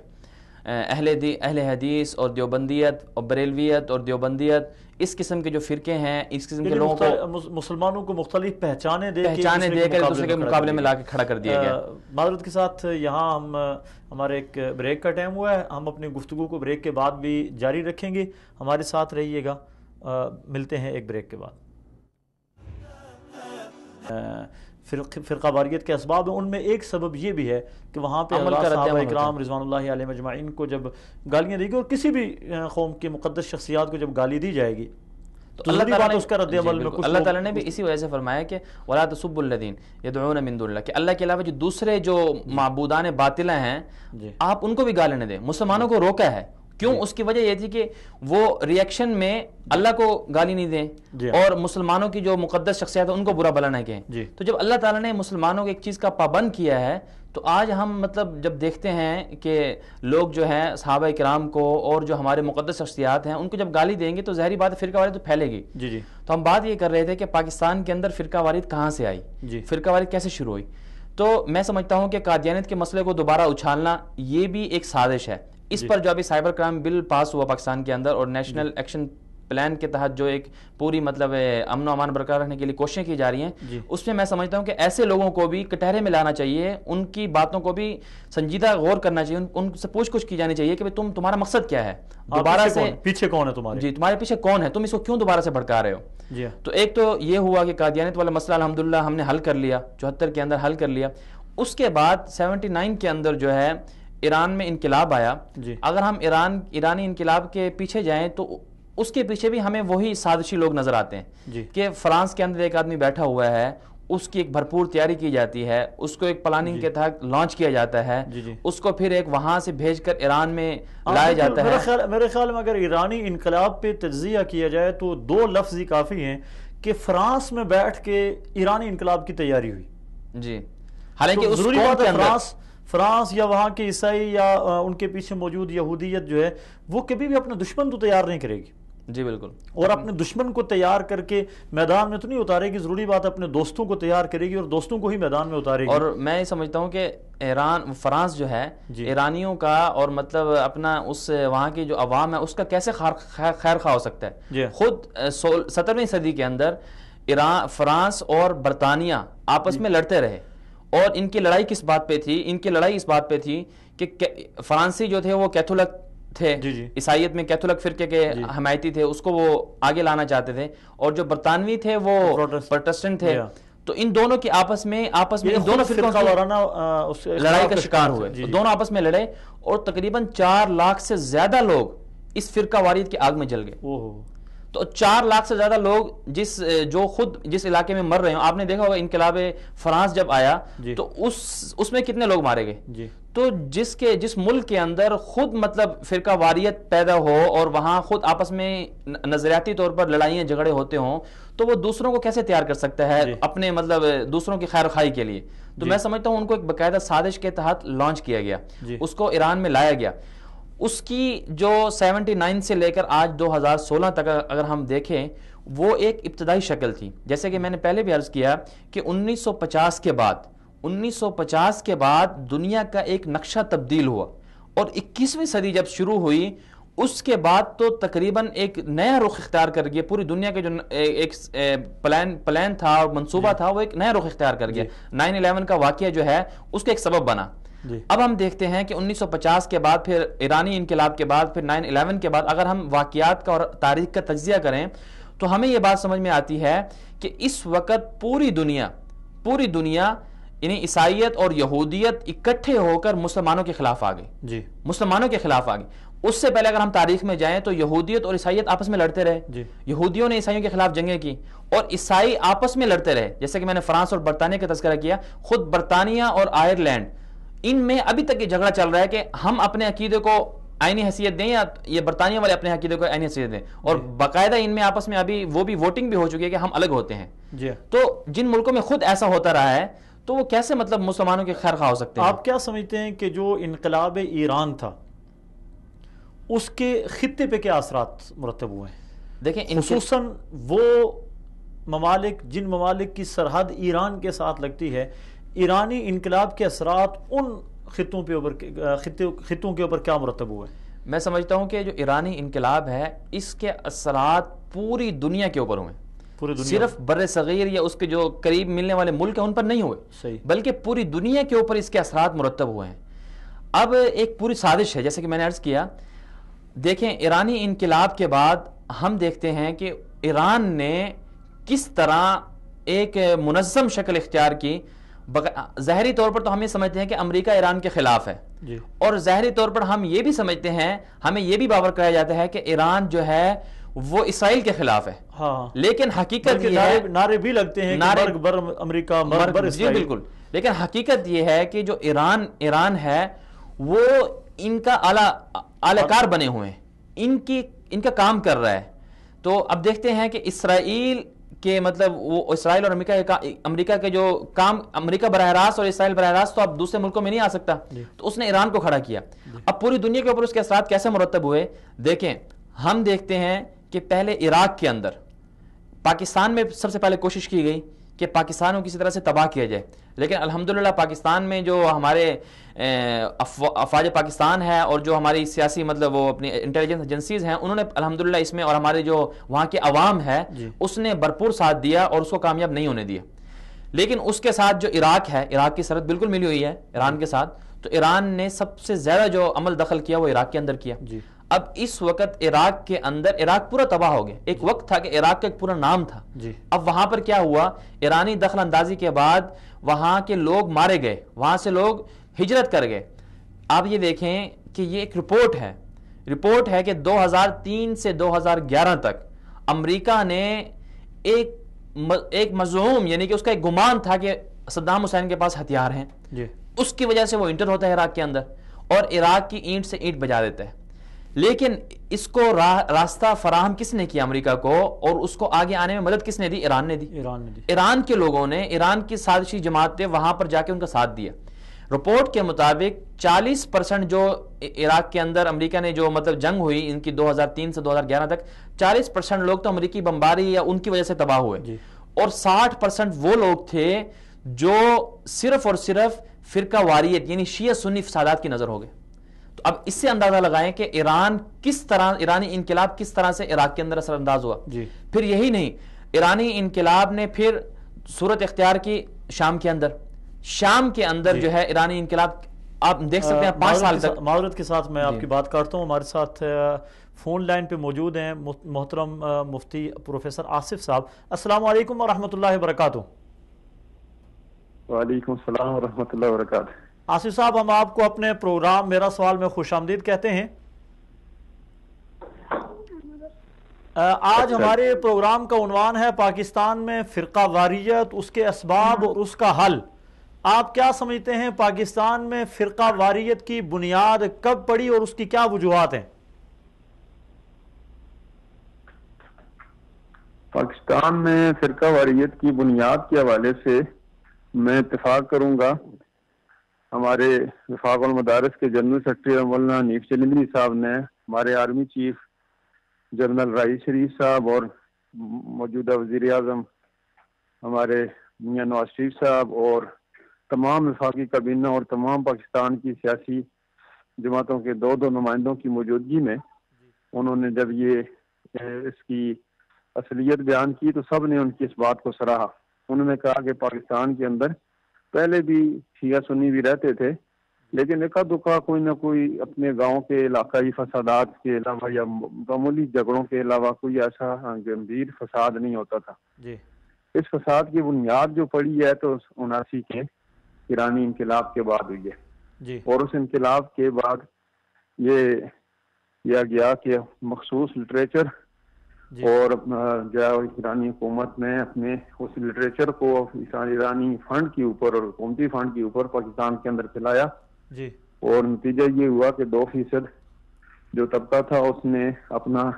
اہل حدیث اور دیوبندیت اور بریلویت اور دیوبندیت, اس قسم کے جو فرقے ہیں, اس قسم کے لوگوں کو مسلمانوں کو مختلف پہچانے دے کر ایک دوسرے کے مقابلے میں لا کے کھڑا کر دیا گیا. معذرت کے ساتھ یہاں ہمارے ایک بریک کا ٹائم ہوا ہے. ہم اپنی گفتگو کو بریک کے بعد بھی جاری رکھیں گے, ہمارے ساتھ رہیے گا. ملتے ہیں ایک بریک کے بعد. فرقہ واریت کے اسباب ہیں, ان میں ایک سبب یہ بھی ہے کہ وہاں پہ صحابہ اکرام رضوان اللہ علیہ مجمعین کو جب گالیاں دی گئی, اور کسی بھی قوم کی مقدس شخصیات کو جب گالی دی جائے گی تو اللہ تعالیٰ نے اس کا رد عمل میں کچھ, اللہ تعالیٰ نے بھی اسی وجہ سے فرمایا کہ وَلَا تَسُبُّوا الَّذِينَ يَدْعُونَ مِن دُونِ اللَّهِ, کہ اللہ کے علاوہ جو دوسرے جو معبودان باطلہ ہیں آپ ان کو بھی گالی نہ دیں. مسلمانوں کو روکا ہے. کیوں؟ اس کی وجہ یہ تھی کہ وہ ریئیکشن میں اللہ کو گالی نہیں دیں اور مسلمانوں کی جو مقدس شخصیات ہیں ان کو برا بلا نہ کہیں. تو جب اللہ تعالیٰ نے مسلمانوں کو ایک چیز کا پابند کیا ہے تو آج ہم مطلب جب دیکھتے ہیں کہ لوگ جو ہیں صحابہ کرام کو اور جو ہمارے مقدس شخصیات ہیں ان کو جب گالی دیں گے تو ظاہری بات فرقہ واریت تو پھیلے گی. تو ہم بات یہ کر رہے تھے کہ پاکستان کے اندر فرقہ واریت کہاں سے آئی, فرقہ واریت کیسے شروع ہوئی. تو میں سمجھتا ہوں کہ قادیانیت کے مسئلے کو دوبارہ اچھالنا یہ بھی ایک سازش ہے. اس پر جو ابھی سائبر کرائم بل پاس ہوا پاکستان کے اندر اور نیشنل ایکشن پلان کے تحت جو ایک پوری مطلب امن و امان برقرار رکھنے کے لیے کوششیں کی جا رہی ہیں, اس میں میں سمجھتا ہوں کہ ایسے لوگوں کو بھی کٹہرے میں لانا چاہیے, ان کی باتوں کو بھی سنجیدہ غور کرنا چاہیے, ان سے پوچھ گچھ کی جانی چاہیے کہ تمہارا مقصد کیا ہے, دوبارہ سے پیچھے کون ہے تمہارے, جی تمہارے پیچھے کون ہے, تم اس کو کیوں دوبارہ سے بھڑکا رہے ہو. تو ایک تو یہ ہوا کہ قادیانیت والا مسئلہ الحمدللہ ہم نے حل کر لیا, 74 کے اندر حل کر لیا. اس کے بعد 79 کے اندر جو ہے ایران میں انقلاب آیا, جی. اگر ہم ایرانی انقلاب کے پیچھے جائیں تو اس کے پیچھے بھی ہمیں وہی سازشی لوگ نظر آتے ہیں, جی. کہ فرانس کے اندر ایک آدمی بیٹھا ہوا ہے, اس کی ایک بھرپور تیاری کی جاتی ہے, اس کو ایک پلاننگ کے تحت لانچ کیا جاتا ہے, اس کو پھر ایک وہاں سے بھیج کر ایران میں لایا جاتا ہے. میرے خیال میں اگر ایرانی انقلاب پہ تجزیہ کیا جائے تو 2 لفظ ہی کافی ہیں کہ فرانس میں بیٹھ کے ایرانی انقلاب کی تیاری ہوئی. جی, حالانکہ اس ضروری قوم بات کے ہے اندر فرانس یا وہاں کے عیسائی یا ان کے پیچھے موجود یہودیت جو ہے وہ کبھی بھی اپنے دشمن تو تیار نہیں کرے گی. جی بالکل, اور اپنے دشمن کو تیار کر کے میدان میں تو نہیں اتارے گی, ضروری بات اپنے دوستوں کو تیار کرے گی اور دوستوں کو ہی میدان میں اتارے گی. اور میں یہ سمجھتا ہوں کہ فرانس جو ہے ایرانیوں کا اور مطلب اپنا اس وہاں کی جو عوام ہے اس کا کیسے خیر خواہ ہو سکتا ہے. خود 17ویں صدی کے اندر فرانس اور برطانیہ آپس میں لڑتے رہے, اور ان کی لڑائی کس بات پہ تھی؟ ان کی لڑائی اس بات پہ تھی کہ فرانسی جو تھے وہ کیتھولک تھے, عیسائیت میں کیتھولک فرقے کے حمایتی تھے, اس کو وہ آگے لانا چاہتے تھے, اور جو برطانوی تھے وہ پروٹسٹنٹ تھے. تو ان دونوں کی آپس میں ان دونوں فرقوں کی لڑائی کا شکار ہوئے, دونوں آپس میں لڑے, اور تقریباً 4 لاکھ سے زیادہ لوگ اس فرقہ واریت کی آگ میں جل گئے. تو 4 لاکھ سے زیادہ لوگ جو خود جس علاقے میں مر رہے ہیں, آپ نے دیکھا ہوگا انقلاب فرانس جب آیا تو اس میں کتنے لوگ مارے گئے. تو جس ملک کے اندر خود مطلب فرقہ واریت پیدا ہو اور وہاں خود آپس میں نظریاتی طور پر لڑائیاں جھگڑے ہوتے ہوں, تو وہ دوسروں کو کیسے تیار کر سکتا ہے اپنے مطلب دوسروں کی خیر خواہی کے لیے. تو میں سمجھتا ہوں ان کو ایک باقاعدہ سازش کے تحت لانچ کیا گیا, اس کو ایران میں لایا گیا. اس کی جو 79 سے لے کر آج 2016 تک اگر ہم دیکھیں وہ ایک ابتدائی شکل تھی. جیسے کہ میں نے پہلے بھی عرض کیا کہ 1950 کے بعد دنیا کا ایک نقشہ تبدیل ہوا, اور 21ویں صدی جب شروع ہوئی اس کے بعد تو تقریباً ایک نیا رخ اختیار کر گیا. پوری دنیا کے جو ایک پلان تھا اور منصوبہ تھا وہ ایک نیا رخ اختیار کر گیا. 9/11 کا واقعہ جو ہے اس کا ایک سبب بنا. اب ہم دیکھتے ہیں کہ 1950 کے بعد, پھر ایرانی انقلاب کے بعد, پھر 9/11 کے بعد اگر ہم واقعات کا اور تاریخ کا تجزیہ کریں تو ہمیں یہ بات سمجھ میں آتی ہے کہ اس وقت پوری دنیا یعنی عیسائیت اور یہودیت اکٹھے ہو کر مسلمانوں کے خلاف آ گئی. مسلمانوں کے خلاف آ گئی. اس سے پہلے اگر ہم تاریخ میں جائیں تو یہودیت اور عیسائیت آپس میں لڑتے رہے. یہودیوں نے عیسائیوں کے خلاف جنگیں کی اور عیسائی آپس میں لڑتے رہے. جیسے کہ میں نے فرانس اور برطانیہ کا تذکرہ کیا, خود برطانیہ اور آئرلینڈ ان میں ابھی تک یہ جھگڑا چل رہا ہے کہ ہم اپنے عقیدے کو آئینی حیثیت دیں یا یہ برطانیہ والے اپنے عقیدے کو آئینی حیثیت دیں. اور باقاعدہ ان میں آپس میں ابھی وہ بھی ووٹنگ بھی ہو چکی ہے کہ ہم الگ ہوتے ہیں. تو جن ملکوں میں خود ایسا ہوتا رہا ہے تو وہ کیسے مطلب مسلمانوں کے خیر خواہ ہو سکتے ہیں؟ آپ کیا سمجھتے ہیں کہ جو انقلاب ایران تھا اس کے خطے پہ کیا اثرات مرتب ہوئے ہیں؟ دیکھیں خصوصاً وہ ممالک جن ممالک کی سرحد ایران کے ساتھ لگتی ہے, ایرانی انقلاب کے اثرات ان خطوں کے اوپر کیا مرتب ہوئے؟ میں سمجھتا ہوں کہ جو ایرانی انقلاب ہے اس کے اثرات پوری دنیا کے اوپر ہوئے. صرف بر صغیر یا اس کے جو قریب ملنے والے ملک ہیں ان پر نہیں ہوئے, بلکہ پوری دنیا کے اوپر اس کے اثرات مرتب ہوئے ہیں. اب ایک پوری سازش ہے, جیسے کہ میں نے عرض کیا. دیکھیں ایرانی انقلاب کے بعد ہم دیکھتے ہیں کہ ایران نے کس طرح ایک منظم شکل اختیار کی. ظاہری طور پر تو ہم یہ سمجھتے ہیں کہ امریکہ ایران کے خلاف ہے, اور ظاہری طور پر ہم یہ بھی سمجھتے ہیں, ہمیں یہ بھی باور کرایا جاتا ہے کہ ایران جو ہے وہ اسرائیل کے خلاف ہے. لیکن حقیقت یہ ہے, نعرے بھی لگتے ہیں مرگ بر امریکہ مرگ بر اسرائیل. جی بالکل, لیکن حقیقت یہ ہے کہ جو ایران ہے وہ ان کا اعلی کار بنے ہوئے ہیں, ان کا کام کر رہا ہے. تو اب دیکھتے ہیں کہ اسرائیل کہ مطلب وہ اسرائیل اور امریکہ کے جو کام, امریکہ براہ راست اور اسرائیل براہ راست تو اب دوسرے ملکوں میں نہیں آ سکتا, تو اس نے ایران کو کھڑا کیا. اب پوری دنیا کے اوپر اس کے اثرات کیسے مرتب ہوئے؟ دیکھیں ہم دیکھتے ہیں کہ پہلے عراق کے اندر پاکستان میں سب سے پہلے کوشش کی گئی کہ پاکستان کو کسی طرح سے تباہ کیا جائے, لیکن الحمدللہ پاکستان میں جو ہمارے افواج پاکستان ہے اور جو ہماری سیاسی مطلب وہ اپنی انٹیلیجنس ایجنسیز ہیں انہوں نے الحمدللہ اس میں, اور ہمارے جو وہاں کے عوام ہے اس نے بھرپور ساتھ دیا اور اس کو کامیاب نہیں ہونے دیا. لیکن اس کے ساتھ جو عراق ہے, عراق کی سرحد بالکل ملی ہوئی ہے ایران کے ساتھ, تو ایران نے سب سے زیادہ جو عمل دخل کیا وہ عراق کے اندر کیا. اب اس وقت عراق کے اندر عراق پورا تباہ ہو گیا. ایک وقت تھا کہ عراق کا ایک پورا نام تھا. اب وہاں پر کیا ہوا, ایرانی دخل اندازی کے بعد وہاں کے لوگ مارے گئے, وہاں سے لوگ ہجرت کر گئے. آپ یہ دیکھیں کہ یہ ایک رپورٹ ہے کہ 2003 سے 2011 تک امریکہ نے ایک مزعوم، یعنی کہ اس کا ایک گمان تھا کہ صدام حسین کے پاس ہتھیار ہیں، اس کی وجہ سے وہ انٹر ہوتا ہے عراق کے اندر اور عراق کی اینٹ سے اینٹ بجا دیتا ہے. لیکن اس کو راستہ فراہم کس نے کیا امریکہ کو، اور اس کو آگے آنے میں مدد کس نے دی؟ ایران نے دی. ایران کے لوگوں نے، ایران کی سازشی جماعتیں وہاں پر جا کے ان کا ساتھ دیا. رپورٹ کے مطابق 40% جو عراق کے اندر امریکہ نے جو مطلب جنگ ہوئی ان کی 2003 سے 2011 تک، 40% لوگ تو امریکی بمباری یا ان کی وجہ سے تباہ ہوئے، اور 60% وہ لوگ تھے جو صرف اور صرف فرقہ واریت یعنی شیعہ سنی فسادات کی نظر ہو گئے. تو اب اس سے اندازہ لگائیں کہ ایرانی انقلاب کس طرح سے عراق کے اندر اثر انداز ہوا. پھر یہی نہیں، ایرانی انقلاب نے پھر صورت اختیار کی شام کے اندر جو ہے ایرانی انقلاب آپ دیکھ سکتے ہیں 5 سال تک. معذرت کے ساتھ میں آپ کی بات کرتا ہوں. ہمارے ساتھ فون لائن پہ موجود ہیں محترم مفتی پروفیسر آصف صاحب. السلام علیکم ورحمۃ اللہ وبرکاتہ. وعلیکم السلام ورحمۃ اللہ وبرکاتہ. آصف صاحب، ہم آپ کو اپنے پروگرام میرا سوال میں خوش آمدید کہتے ہیں. آج ہمارے پروگرام کا عنوان ہے پاکستان میں فرقہ واریت، اس کے اسباب اور اس کا حل. آپ کیا سمجھتے ہیں پاکستان میں فرقہ واریت کی بنیاد کب پڑی اور اس کی کیا وجوہات ہیں؟ پاکستان میں فرقہ واریت کی بنیاد کے حوالے سے میں اتفاق کروں گا. ہمارے وفاق المدارس کے جنرل سیکرٹری مولانا حنیف چلندری صاحب نے ہمارے آرمی چیف جنرل رئیس شریف صاحب اور موجودہ وزیر اعظم ہمارے میاں نواز شریف صاحب اور تمام وفاقی کابینہ اور تمام پاکستان کی سیاسی جماعتوں کے دو نمائندوں کی موجودگی میں انہوں نے جب یہ اس کی اصلیت بیان کی تو سب نے ان کی اس بات کو سراہا. انہوں نے کہا کہ پاکستان کے اندر پہلے بھی شیعہ سنی بھی رہتے تھے، لیکن اکا دکا کوئی نہ کوئی اپنے گاؤں کے علاقائی فسادات کے علاوہ یا معمولی جھگڑوں کے علاوہ کوئی ایسا گمبھیر فساد نہیں ہوتا تھا. اس فساد کی بنیاد جو پڑی ہے تو 79 کے ایرانی انقلاب کے بعد ہوئی ہے. اور اس انقلاب کے بعد یہ کیا گیا کہ مخصوص لٹریچر اور جو ایرانی حکومت نے اپنے اس لٹریچر کو ایرانی فنڈ کے اوپر اور حکومتی فنڈ کے اوپر پاکستان کے اندر چلایا. اور نتیجہ یہ ہوا کہ 2% جو طبقہ تھا اس نے اپنا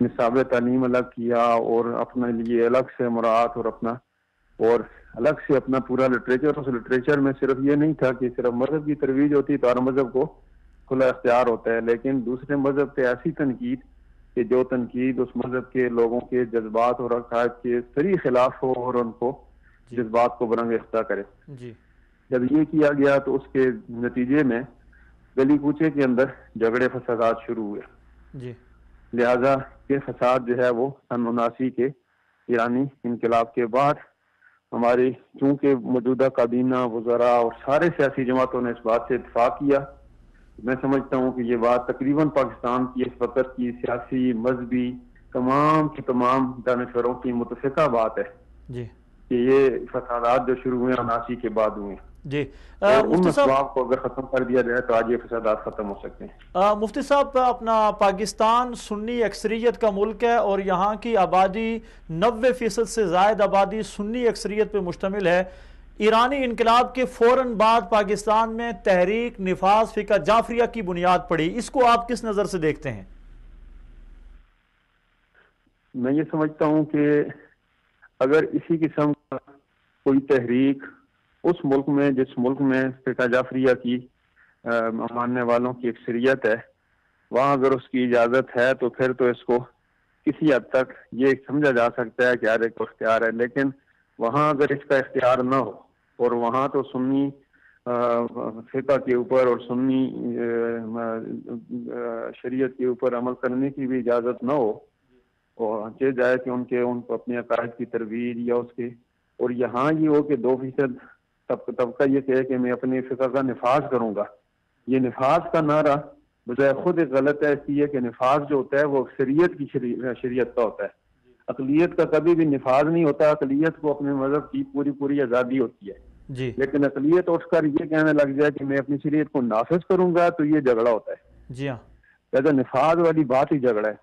نصاب تعلیم الگ کیا اور اپنے لیے الگ سے مراعات اور الگ سے اپنا پورا لٹریچر. اس لٹریچر میں صرف یہ نہیں تھا کہ صرف مذہب کی ترویج ہوتی تو ہر مذہب کو کھلا اختیار ہوتا ہے، لیکن دوسرے مذہب پہ ایسی تنقید کہ جو تنقید اس مذہب کے لوگوں کے جذبات اور عقائد کے صریح خلاف ہو اور ان کو جذبات کو برنگ ریختہ کرے. جب یہ کیا گیا تو اس کے نتیجے میں گلی کوچے کے اندر جھگڑے فسادات شروع ہوئے. لہذا یہ فساد جو ہے وہ 79 کے ایرانی انقلاب کے بعد ہماری چونکہ موجودہ کابینہ وزراء اور سارے سیاسی جماعتوں نے اس بات سے اتفاق کیا. میں سمجھتا ہوں کہ یہ بات تقریباً پاکستان کی اس وقت کی سیاسی مذہبی تمام کی تمام دانشوروں کی متفقہ بات ہے کہ یہ فسادات جو شروع ہوئے 79 کے بعد ہوئے. ان اسباب کو اگر ختم کر دیا جائے تو آج یہ فسادات ختم ہو سکتے ہیں. مفتی صاحب، اپنا پاکستان سنی اکثریت کا ملک ہے اور یہاں کی آبادی 90% سے زائد آبادی سنی اکثریت پہ مشتمل ہے. ایرانی انقلاب کے فوراً بعد پاکستان میں تحریک نفاذ فقہ جعفریہ کی بنیاد پڑی. اس کو آپ کس نظر سے دیکھتے ہیں؟ میں یہ سمجھتا ہوں کہ اگر اسی قسم کا کوئی تحریک اس ملک میں جس ملک میں فقہ جعفریہ کی ماننے والوں کی اکثریت ہے وہاں اگر اس کی اجازت ہے تو پھر تو اس کو کسی حد تک یہ سمجھا جا سکتا ہے کہ ہر ایک کو اختیار ہے. لیکن وہاں اگر اس کا اختیار نہ ہو اور وہاں تو سنی فقہ کے اوپر اور سنی شریعت کے اوپر عمل کرنے کی بھی اجازت نہ ہو اور چاہے جائے کہ ان کو اپنے عقائد کی ترویج یا اس کے اور یہاں یہ ہو کہ 2% طبقہ یہ کہے کہ میں اپنے فقہ کا نفاذ کروں گا. یہ نفاذ کا نعرہ بجائے خود ایک غلط ہے، اس لیے کہ نفاذ جو ہوتا ہے وہ اکثریت کی شریعت کا ہوتا ہے. اقلیت کا کبھی بھی نفاذ نہیں ہوتا. اقلیت کو اپنے مذہب کی پوری آزادی ہوتی ہے. جی لیکن اقلیت اٹھ کر یہ کہنے لگ جائے کہ میں اپنی شریعت کو نافذ کروں گا تو یہ جھگڑا ہوتا ہے. جی ہاں لہذا نفاذ والی بات ہی جھگڑا ہے.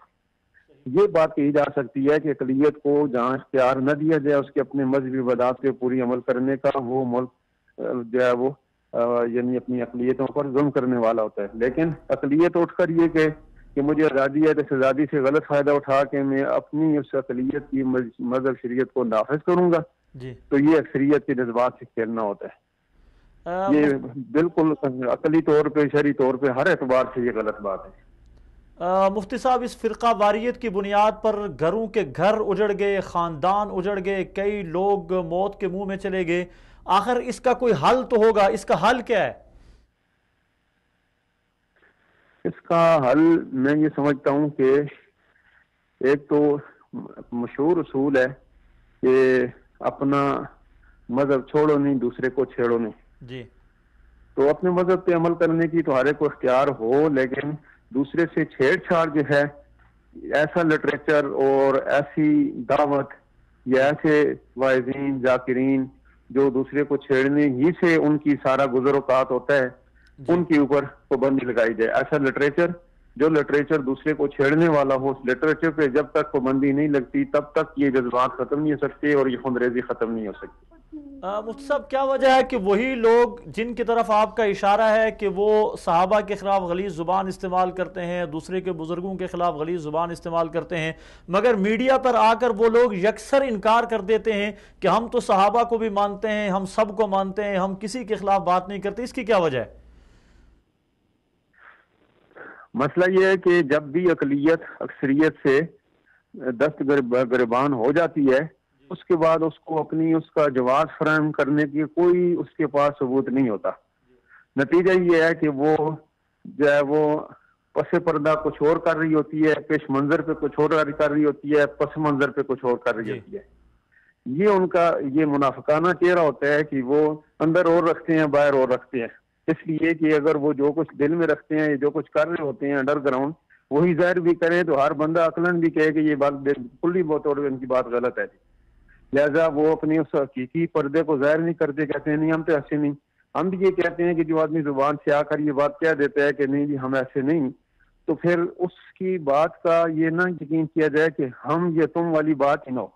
یہ بات کہی جا سکتی ہے کہ اقلیت کو جہاں اختیار نہ دیا جائے اس کے اپنے مذہبی عبادات پہ پوری عمل کرنے کا، وہ ملک جو ہے وہ یعنی اپنی اقلیتوں پر ظلم کرنے والا ہوتا ہے. لیکن اقلیت اٹھ کر یہ کہ مجھے آزادی ہے تو اس آزادی سے غلط فائدہ اٹھا کے میں اپنی اس اقلیت کی مذہب شریعت کو نافذ کروں گا، جی تو یہ اکثریت کے جذبات سے کھیلنا ہوتا ہے. یہ بالکل عقلی طور پہ، شرعی طور پہ، ہر اعتبار سے یہ غلط بات ہے. مفتی صاحب، اس فرقہ واریت کی بنیاد پر گھروں کے گھر اجڑ گئے، خاندان اجڑ گئے، کئی لوگ موت کے منہ میں چلے گئے. آخر اس کا کوئی حل تو ہوگا، اس کا حل کیا ہے؟ اس کا حل میں یہ سمجھتا ہوں کہ ایک تو مشہور اصول ہے کہ اپنا مذہب چھوڑو نہیں، دوسرے کو چھیڑو نہیں. جی تو اپنے مذہب پہ عمل کرنے کی تو ہر ایک کو اختیار ہو، لیکن دوسرے سے چھیڑ چھاڑ جو ہے، ایسا لٹریچر اور ایسی دعوت یا ایسے واعظین ذاکرین جو دوسرے کو چھیڑنے ہی سے ان کی سارا گزر اوقات ہوتا ہے، ان کے اوپر پابندی لگائی جائے. ایسا لٹریچر جو لٹریچر دوسرے کو چھیڑنے والا ہو، اس لٹریچر پہ جب تک پابندی نہیں لگتی تب تک یہ جذبات ختم نہیں ہو سکتے اور یہ خونریزی ختم نہیں ہو سکتی. مفتی صاحب، کیا وجہ ہے کہ وہی لوگ جن کی طرف آپ کا اشارہ ہے کہ وہ صحابہ کے خلاف غلیظ زبان استعمال کرتے ہیں، دوسرے کے بزرگوں کے خلاف غلیظ زبان استعمال کرتے ہیں، مگر میڈیا پر آ کر وہ لوگ یکسر انکار کر دیتے ہیں کہ ہم تو صحابہ کو بھی مانتے ہیں، ہم سب کو مانتے ہیں، ہم کسی کے خلاف بات نہیں کرتے، اس کی کیا وجہ ہے؟ مسئلہ یہ ہے کہ جب بھی اقلیت اکثریت سے دست گریبان ہو جاتی ہے، اس کے بعد اس کو اپنی اس کا جواز فراہم کرنے کی کوئی اس کے پاس ثبوت نہیں ہوتا. نتیجہ یہ ہے کہ وہ جو ہے وہ پس پردہ کچھ اور کر رہی ہوتی ہے، پیش منظر پہ کچھ اور کر رہی ہوتی ہے، پس منظر پہ کچھ اور کر رہی ہوتی ہے. یہ ان کا یہ منافقانہ چہرہ ہوتا ہے کہ وہ اندر اور رکھتے ہیں، باہر اور رکھتے ہیں. اس لیے کہ اگر وہ جو کچھ دل میں رکھتے ہیں، جو کچھ کر رہے ہوتے ہیں انڈر گراؤنڈ، وہی ظاہر بھی کریں تو ہر بندہ عقلاً بھی کہے کہ یہ بات کلی طور پہ ان کی بات غلط ہے. لہٰذا وہ اپنی اس حقیقی پردے کو ظاہر نہیں کرتے، کہتے ہیں نہیں ہم تو ایسے نہیں. ہم بھی یہ کہتے ہیں کہ جو آدمی زبان سے آ کر یہ بات کہہ دیتا ہے کہ نہیں جی ہم ایسے نہیں، تو پھر اس کی بات کا یہ نہ یقین کیا جائے کہ ہم یہ تم والی بات ہی نہ ہو.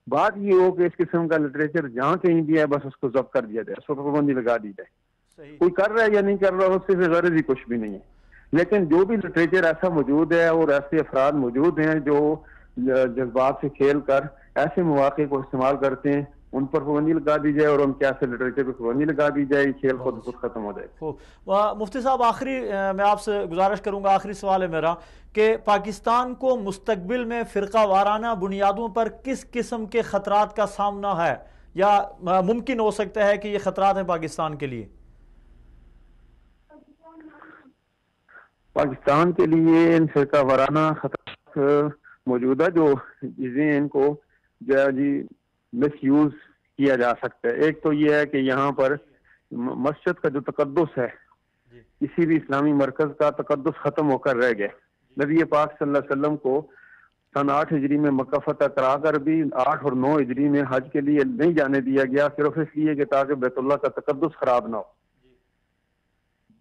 بات یہ ہو کہ اس قسم کا لٹریچر جہاں کہیں بھی ہے بس اس کو ضبط کر دیا جائے، اس کو پابندی لگا دی جائے. کوئی کر رہا ہے یا نہیں کر رہا، اس سے غرض ہی کچھ بھی نہیں ہے. لیکن جو بھی لٹریچر ایسا موجود ہے اور ایسے افراد موجود ہیں جو جذبات سے کھیل کر ایسے مواقع کو استعمال کرتے ہیں، ان پر پابندی لگا دی جائے اور ان کے ایسے لٹریچر پر پابندی لگا دی جائے، کھیل خود ختم ہو جائے. مفتی صاحب، آخری میں آپ سے گزارش کروں گا، آخری سوال ہے میرا کہ پاکستان کو مستقبل میں فرقہ وارانہ بنیادوں پر کس قسم کے خطرات کا سامنا ہے یا ممکن ہو سکتا ہے کہ یہ خطرات ہیں پاکستان کے لیے؟ پاکستان کے لیے ان فرقہ وارانہ خطرات موجودہ جو چیزیں ان کو جو جی مس یوز کیا جا سکتا ہے. ایک تو یہ ہے کہ یہاں پر مسجد کا جو تقدس ہے، کسی بھی اسلامی مرکز کا تقدس ختم ہو کر رہ گیا. نبی پاک صلی اللہ علیہ وسلم کو سن 8 ہجری میں مکہ فتح کرا کر بھی 8 اور 9 ہجری میں حج کے لیے نہیں جانے دیا گیا، صرف اس لیے کہ تاکہ بیت اللہ کا تقدس خراب نہ ہو.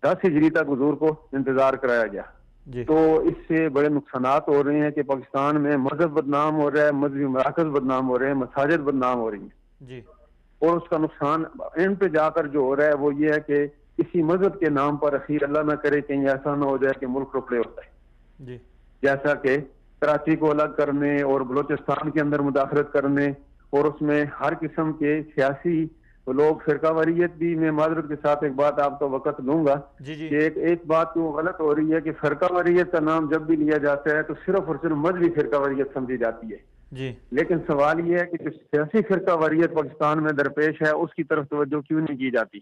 10 ہجری تک حضور کو انتظار کرایا گیا. تو اس سے بڑے نقصانات ہو رہے ہیں کہ پاکستان میں مذہب بدنام ہو رہا ہے، مذہبی مراکز بدنام ہو رہے ہیں، مساجد بدنام ہو رہی ہیں. اور اس کا نقصان ان پہ جا کر جو ہو رہا ہے وہ یہ ہے کہ کسی مذہب کے نام پر اخیر اللہ نہ کرے کہیں ایسا نہ ہو جائے کہ ملک ٹکڑے ہوتا ہے. جیسا کہ کراچی کو الگ کرنے اور بلوچستان کے اندر مداخلت کرنے اور اس میں ہر قسم کے سیاسی لوگ فرقہ واریت بھی، میں معذرت کے ساتھ ایک بات آپ کا وقت لوں گا کہ ایک بات تو غلط ہو رہی ہے کہ فرقہ واریت کا نام جب بھی لیا جاتا ہے تو صرف اور صرف مذہبی فرقہ واریت سمجھی جاتی ہے. لیکن سوال یہ ہے کہ جو سیاسی فرقہ واریت پاکستان میں درپیش ہے اس کی طرف توجہ کیوں نہیں کی جاتی؟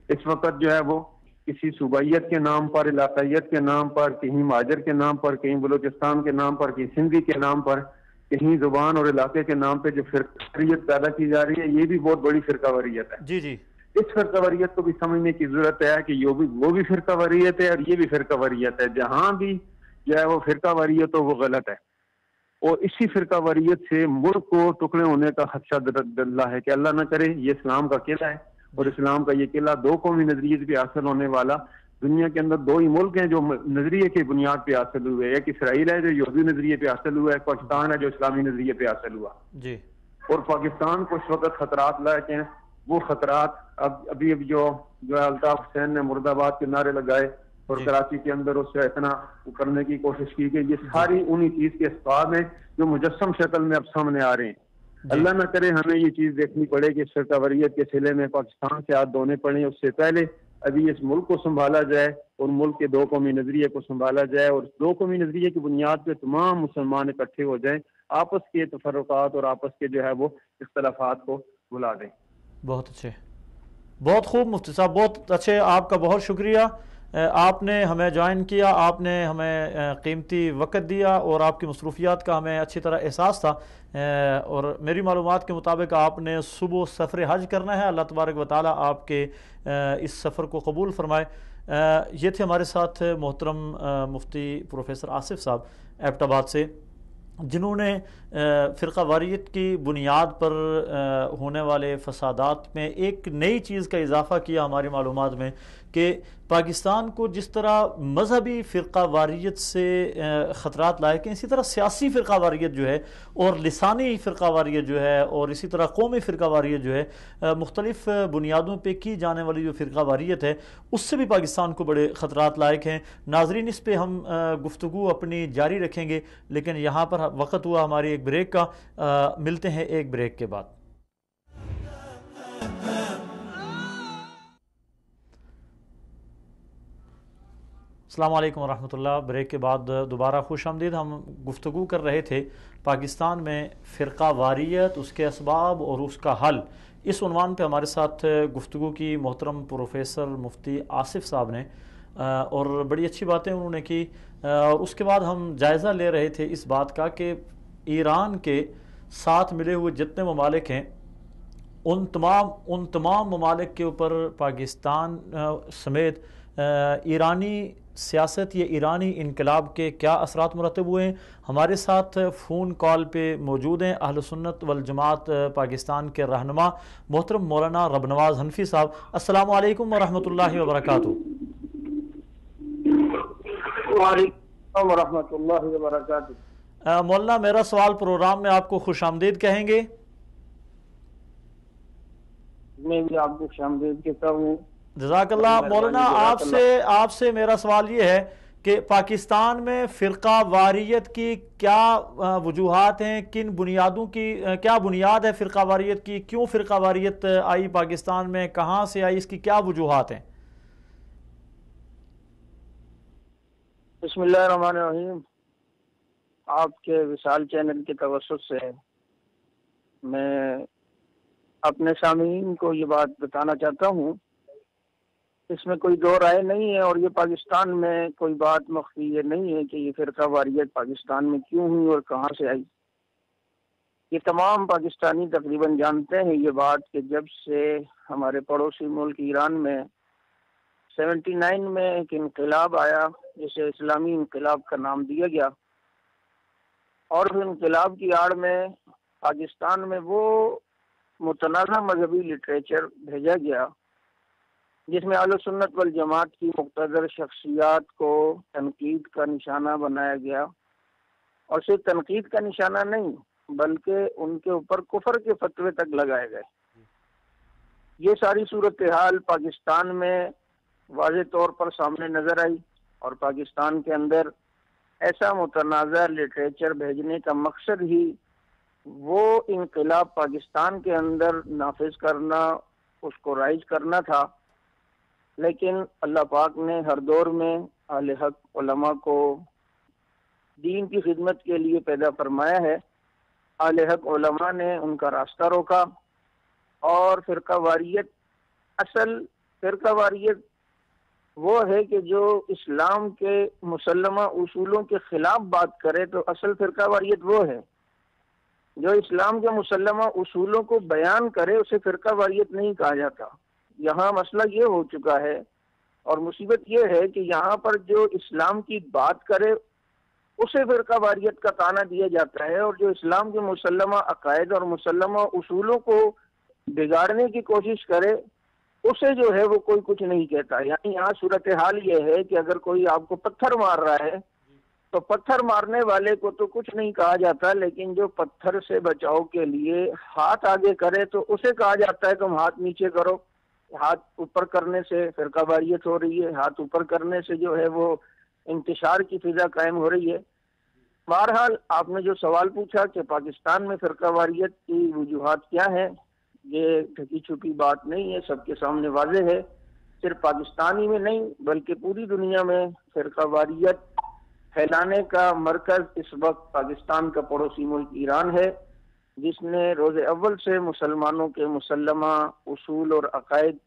اس وقت جو ہے وہ کسی صوبائیت کے نام پر، علاقائیت کے نام پر، کہیں مہاجر کے نام پر، کہیں بلوچستان کے نام پر، کہیں سندھی کے نام پر، کہیں زبان اور علاقے کے نام پہ جو فرقہ واریت پیدا کی جا رہی ہے، یہ بھی بہت بڑی فرقہ واریت ہے. اس فرقہ واریت کو بھی سمجھنے کی ضرورت ہے کہ وہ بھی فرقہ واریت ہے اور یہ بھی فرقہ واریت ہے. جہاں بھی جو ہے وہ فرقہ واریت ہو وہ غلط ہے، اور اسی فرقہ واریت سے ملک کو ٹکڑے ہونے کا خدشہ اللہ ہے کہ اللہ نہ کرے. یہ اسلام کا قلعہ ہے اور اسلام کا یہ قلعہ دو قومی نظریے پہ حاصل ہونے والا، دنیا کے اندر دو ہی ملک ہیں جو نظریے کی بنیاد پہ حاصل ہوئے، ایک اسرائیل ہے جو یہودی نظریے پہ حاصل ہوا ہے، پاکستان ہے جو اسلامی نظریے پہ حاصل ہوا جی۔ اور پاکستان کو اس وقت خطرات لائق ہیں، وہ خطرات ابھی جو ہے الطاف حسین نے مرد آباد کے نعرے لگائے اور کراچی کے اندر اس سے اتنا کرنے کی کوشش کی کہ یہ ساری انہی چیز کے اسباب ہیں جو مجسم شکل میں اب سامنے آ رہے ہیں۔ اللہ نہ کرے ہمیں یہ چیز دیکھنی پڑے کہ فرقہ واریت کے سلے میں پاکستان سے ہاتھ دھونے پڑے، اس سے پہلے ابھی اس ملک کو سنبھالا جائے اور ملک کے دو قومی نظریے کو سنبھالا جائے، اور دو قومی نظریے کی بنیاد پہ تمام مسلمان اکٹھے ہو جائیں، آپس کے تفرقات اور آپس کے جو ہے وہ اختلافات کو بھلا دیں۔ بہت اچھے، بہت خوب مفتی صاحب، بہت اچھے، آپ کا بہت شکریہ، آپ نے ہمیں جوائن کیا، آپ نے ہمیں قیمتی وقت دیا اور آپ کی مصروفیات کا ہمیں اچھی طرح احساس تھا، اور میری معلومات کے مطابق آپ نے صبح سفر حج کرنا ہے، اللہ تبارک و تعالیٰ آپ کے اس سفر کو قبول فرمائے۔ یہ تھے ہمارے ساتھ محترم مفتی پروفیسر آصف صاحب ایبٹ آباد سے، جنہوں نے فرقہ واریت کی بنیاد پر ہونے والے فسادات میں ایک نئی چیز کا اضافہ کیا ہماری معلومات میں، کہ پاکستان کو جس طرح مذہبی فرقہ واریت سے خطرات لائق ہیں، اسی طرح سیاسی فرقہ واریت جو ہے اور لسانی فرقہ واریت جو ہے اور اسی طرح قومی فرقہ واریت جو ہے، مختلف بنیادوں پہ کی جانے والی جو فرقہ واریت ہے، اس سے بھی پاکستان کو بڑے خطرات لائق ہیں۔ ناظرین، اس پہ ہم گفتگو اپنی جاری رکھیں گے، لیکن یہاں پر وقت ہوا ہماری ایک بریک کا، ملتے ہیں ایک بریک کے بعد۔ السلام علیکم ورحمۃ اللہ، بریک کے بعد دوبارہ خوش آمدید۔ ہم گفتگو کر رہے تھے پاکستان میں فرقہ واریت، اس کے اسباب اور اس کا حل، اس عنوان پہ ہمارے ساتھ گفتگو کی محترم پروفیسر مفتی آصف صاحب نے، اور بڑی اچھی باتیں انہوں نے کی، اور اس کے بعد ہم جائزہ لے رہے تھے اس بات کا کہ ایران کے ساتھ ملے ہوئے جتنے ممالک ہیں، ان تمام ممالک کے اوپر پاکستان سمیت ایرانی سیاست یا ایرانی انقلاب کے کیا اثرات مرتب ہوئے ہیں۔ ہمارے ساتھ فون کال پہ موجود ہیں اہل سنت والجماعت پاکستان کے رہنما محترم مولانا ربنواز حنفی صاحب۔ السلام علیکم ورحمۃ اللہ وبرکاتہ۔ وعلیکم ورحمۃ اللہ وبرکاتہ۔ مولانا، میرا سوال پروگرام میں آپ کو خوش آمدید کہیں گے؟ میں بھی آپ کو خوش آمدید کہتا ہوں۔ جزاک اللہ۔ مولانا، آپ سے میرا سوال یہ ہے کہ پاکستان میں فرقہ واریت کی کیا وجوہات ہیں، کن بنیادوں کی کیا بنیاد ہے فرقہ واریت کی، کیوں فرقہ واریت آئی پاکستان میں، کہاں سے آئی، اس کی کیا وجوہات ہیں؟ بسم اللہ الرحمن الرحیم۔ آپ کے وصال چینل کے توسط سے میں اپنے سامعین کو یہ بات بتانا چاہتا ہوں، اس میں کوئی دو رائے نہیں ہے، اور یہ پاکستان میں کوئی بات مخفی یہ نہیں ہے کہ یہ فرقہ واریت پاکستان میں کیوں ہوئی اور کہاں سے آئی۔ یہ تمام پاکستانی تقریباً جانتے ہیں یہ بات کہ جب سے ہمارے پڑوسی ملک ایران میں 79 میں ایک انقلاب آیا جسے اسلامی انقلاب کا نام دیا گیا، اور پھر انقلاب کی آڑ میں پاکستان میں وہ متنازع مذہبی لٹریچر بھیجا گیا جس میں اہل سنت والجماعت کی مقتدر شخصیات کو تنقید کا نشانہ بنایا گیا، اور صرف تنقید کا نشانہ نہیں بلکہ ان کے اوپر کفر کے فتوے تک لگائے گئے۔ یہ ساری صورتحال پاکستان میں واضح طور پر سامنے نظر آئی، اور پاکستان کے اندر ایسا متنازع لٹریچر بھیجنے کا مقصد ہی وہ انقلاب پاکستان کے اندر نافذ کرنا، اس کو رائج کرنا تھا۔ لیکن اللہ پاک نے ہر دور میں اہل حق علماء کو دین کی خدمت کے لیے پیدا فرمایا ہے۔ اہل حق علماء نے ان کا راستہ روکا، اور فرقہ واریت، اصل فرقہ واریت وہ ہے کہ جو اسلام کے مسلمہ اصولوں کے خلاف بات کرے، تو اصل فرقہ واریت وہ ہے۔ جو اسلام کے مسلمہ اصولوں کو بیان کرے اسے فرقہ واریت نہیں کہا جاتا۔ یہاں مسئلہ یہ ہو چکا ہے، اور مصیبت یہ ہے کہ یہاں پر جو اسلام کی بات کرے اسے فرقہ واریت کا طعنہ دیا جاتا ہے، اور جو اسلام کے مسلمہ عقائد اور مسلمہ اصولوں کو بگاڑنے کی کوشش کرے اسے جو ہے وہ کوئی کچھ نہیں کہتا. یعنی یہاں صورتحال یہ ہے کہ اگر کوئی آپ کو پتھر مار رہا ہے تو پتھر مارنے والے کو تو کچھ نہیں کہا جاتا، لیکن جو پتھر سے بچاؤ کے لیے ہاتھ آگے کرے تو اسے کہا جاتا ہے تم ہاتھ نیچے کرو. ہاتھ اوپر کرنے سے فرقہ واریت ہو رہی ہے، ہاتھ اوپر کرنے سے جو ہے وہ انتشار کی فضا قائم ہو رہی ہے. بہرحال آپ نے جو سوال پوچھا کہ پاکستان میں فرقہ واریت کی وجوہات کیا ہیں، یہ ڈھکی چھپی بات نہیں ہے، سب کے سامنے واضح ہے. صرف پاکستان ہی میں نہیں بلکہ پوری دنیا میں فرقہ واریت پھیلانے کا مرکز اس وقت پاکستان کا پڑوسی ملک ایران ہے، جس نے روز اول سے مسلمانوں کے مسلمہ اصول اور عقائد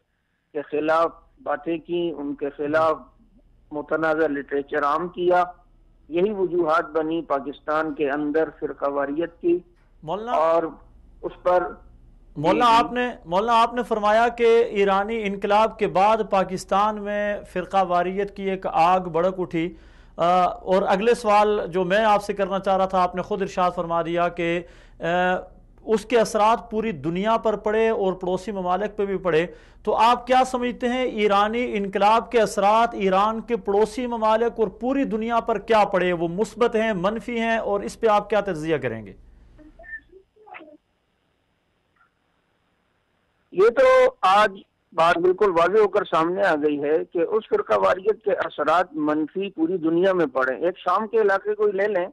کے خلاف باتیں کی، ان کے خلاف متنازع لٹریچر عام کیا. یہی وجوہات بنی پاکستان کے اندر فرقہ واریت کی. اور اس پر مولانا آپ نے فرمایا کہ ایرانی انقلاب کے بعد پاکستان میں فرقہ واریت کی ایک آگ بھڑک اٹھی، اور اگلے سوال جو میں آپ سے کرنا چاہ رہا تھا آپ نے خود ارشاد فرما دیا کہ اس کے اثرات پوری دنیا پر پڑے اور پڑوسی ممالک پہ بھی پڑے. تو آپ کیا سمجھتے ہیں ایرانی انقلاب کے اثرات ایران کے پڑوسی ممالک اور پوری دنیا پر کیا پڑے؟ وہ مثبت ہیں، منفی ہیں، اور اس پہ آپ کیا تجزیہ کریں گے؟ یہ تو آج بات بالکل واضح ہو کر سامنے آ گئی ہے کہ اس فرقہ واریت کے اثرات منفی پوری دنیا میں پڑے. ایک شام کے علاقے کو لے لیں،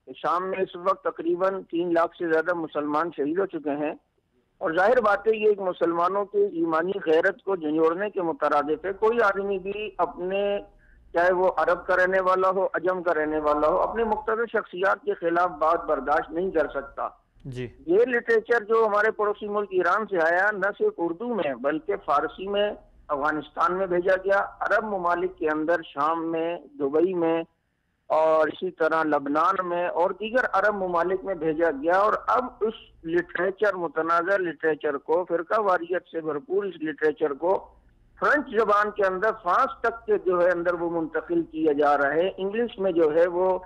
شام میں اس وقت تقریباً 3 لاکھ سے زیادہ مسلمان شہید ہو چکے ہیں، اور ظاہر بات ہے یہ ایک مسلمانوں کے ایمانی غیرت کو جھنجھوڑنے کے مترادف ہے. کوئی آدمی بھی اپنے، چاہے وہ عرب کا رہنے والا ہو، عجم کا رہنے والا ہو، اپنے مقتدر شخصیات کے خلاف بات برداشت نہیں کر سکتا. یہ لٹریچر جو ہمارے پڑوسی ملک ایران سے آیا، نہ صرف اردو میں بلکہ فارسی میں افغانستان میں بھیجا گیا، عرب ممالک کے اندر شام میں، دبئی میں، اور اسی طرح لبنان میں اور دیگر عرب ممالک میں بھیجا گیا. اور اب اس لٹریچر، متنازع لٹریچر کو، فرقہ واریت سے بھرپور اس لٹریچر کو فرینچ زبان کے اندر، فرانس تک کے جو ہے اندر وہ منتقل کیا جا رہا ہے. انگلش میں جو ہے وہ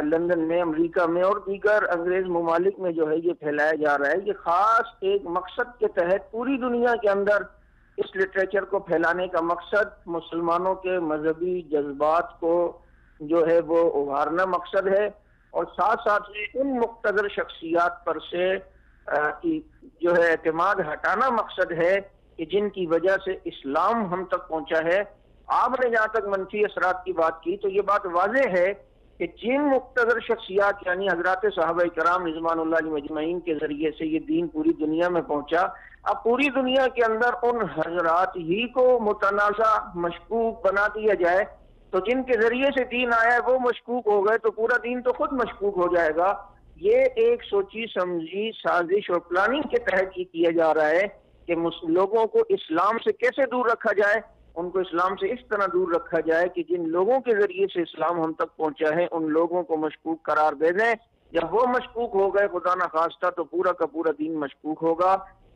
لندن میں، امریکہ میں اور دیگر انگریز ممالک میں جو ہے یہ پھیلایا جا رہا ہے. یہ خاص ایک مقصد کے تحت پوری دنیا کے اندر اس لٹریچر کو پھیلانے کا مقصد مسلمانوں کے مذہبی جذبات کو جو ہے وہ ابھارنا مقصد ہے، اور ساتھ ساتھ ان مقتدر شخصیات پر سے جو ہے اعتماد ہٹانا مقصد ہے کہ جن کی وجہ سے اسلام ہم تک پہنچا ہے. آپ نے جہاں تک منفی اثرات کی بات کی تو یہ بات واضح ہے کہ جن مقتدر شخصیات یعنی حضرات صحابہ کرام رضوان اللہ علیہم اجمعین کے ذریعے سے یہ دین پوری دنیا میں پہنچا، اب پوری دنیا کے اندر ان حضرات ہی کو متنازع، مشکوک بنا دیا جائے تو جن کے ذریعے سے دین آیا ہے وہ مشکوک ہو گئے تو پورا دین تو خود مشکوک ہو جائے گا. یہ ایک سوچی سمجھی سازش اور پلاننگ کے تحت یہ کیا جا رہا ہے کہ لوگوں کو اسلام سے کیسے دور رکھا جائے. ان کو اسلام سے اس طرح دور رکھا جائے کہ جن لوگوں کے ذریعے سے اسلام ہم تک پہنچا ہے ان لوگوں کو مشکوک قرار دے دیں. جب وہ مشکوک ہو گئے خدا نخواستہ تو پورا کا پورا دین مشکوک ہوگا.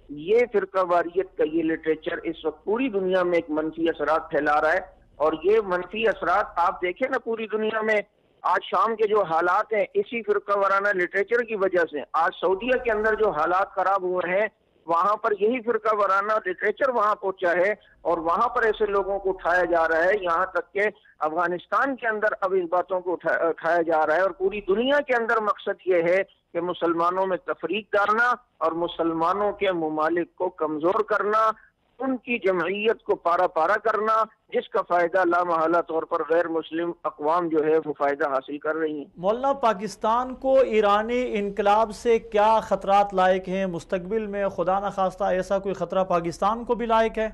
یہ فرقہ واریت کا یہ لٹریچر اس وقت پوری دنیا میں ایک منفی اثرات پھیلا رہا ہے، اور یہ منفی اثرات آپ دیکھیں نا پوری دنیا میں آج شام کے جو حالات ہیں اسی فرقہ وارانہ لٹریچر کی وجہ سے. آج سعودیہ کے اندر جو حالات خراب ہوئے ہیں وہاں پر یہی فرقہ وارانہ لٹریچر وہاں پہنچا ہے، اور وہاں پر ایسے لوگوں کو اٹھایا جا رہا ہے. یہاں تک کہ افغانستان کے اندر اب اس باتوں کو اٹھایا جا رہا ہے، اور پوری دنیا کے اندر مقصد یہ ہے کہ مسلمانوں میں تفریق ڈالنا اور مسلمانوں کے ممالک کو کمزور کرنا، ان کی جمعیت کو پارا پارا کرنا، جس کا فائدہ لامحالہ طور پر غیر مسلم اقوام جو ہے وہ فائدہ حاصل کر رہی ہیں. مولانا پاکستان کو ایرانی انقلاب سے کیا خطرات لاحق ہیں مستقبل میں؟ خدا نخواستہ ایسا کوئی خطرہ پاکستان کو بھی لاحق ہے؟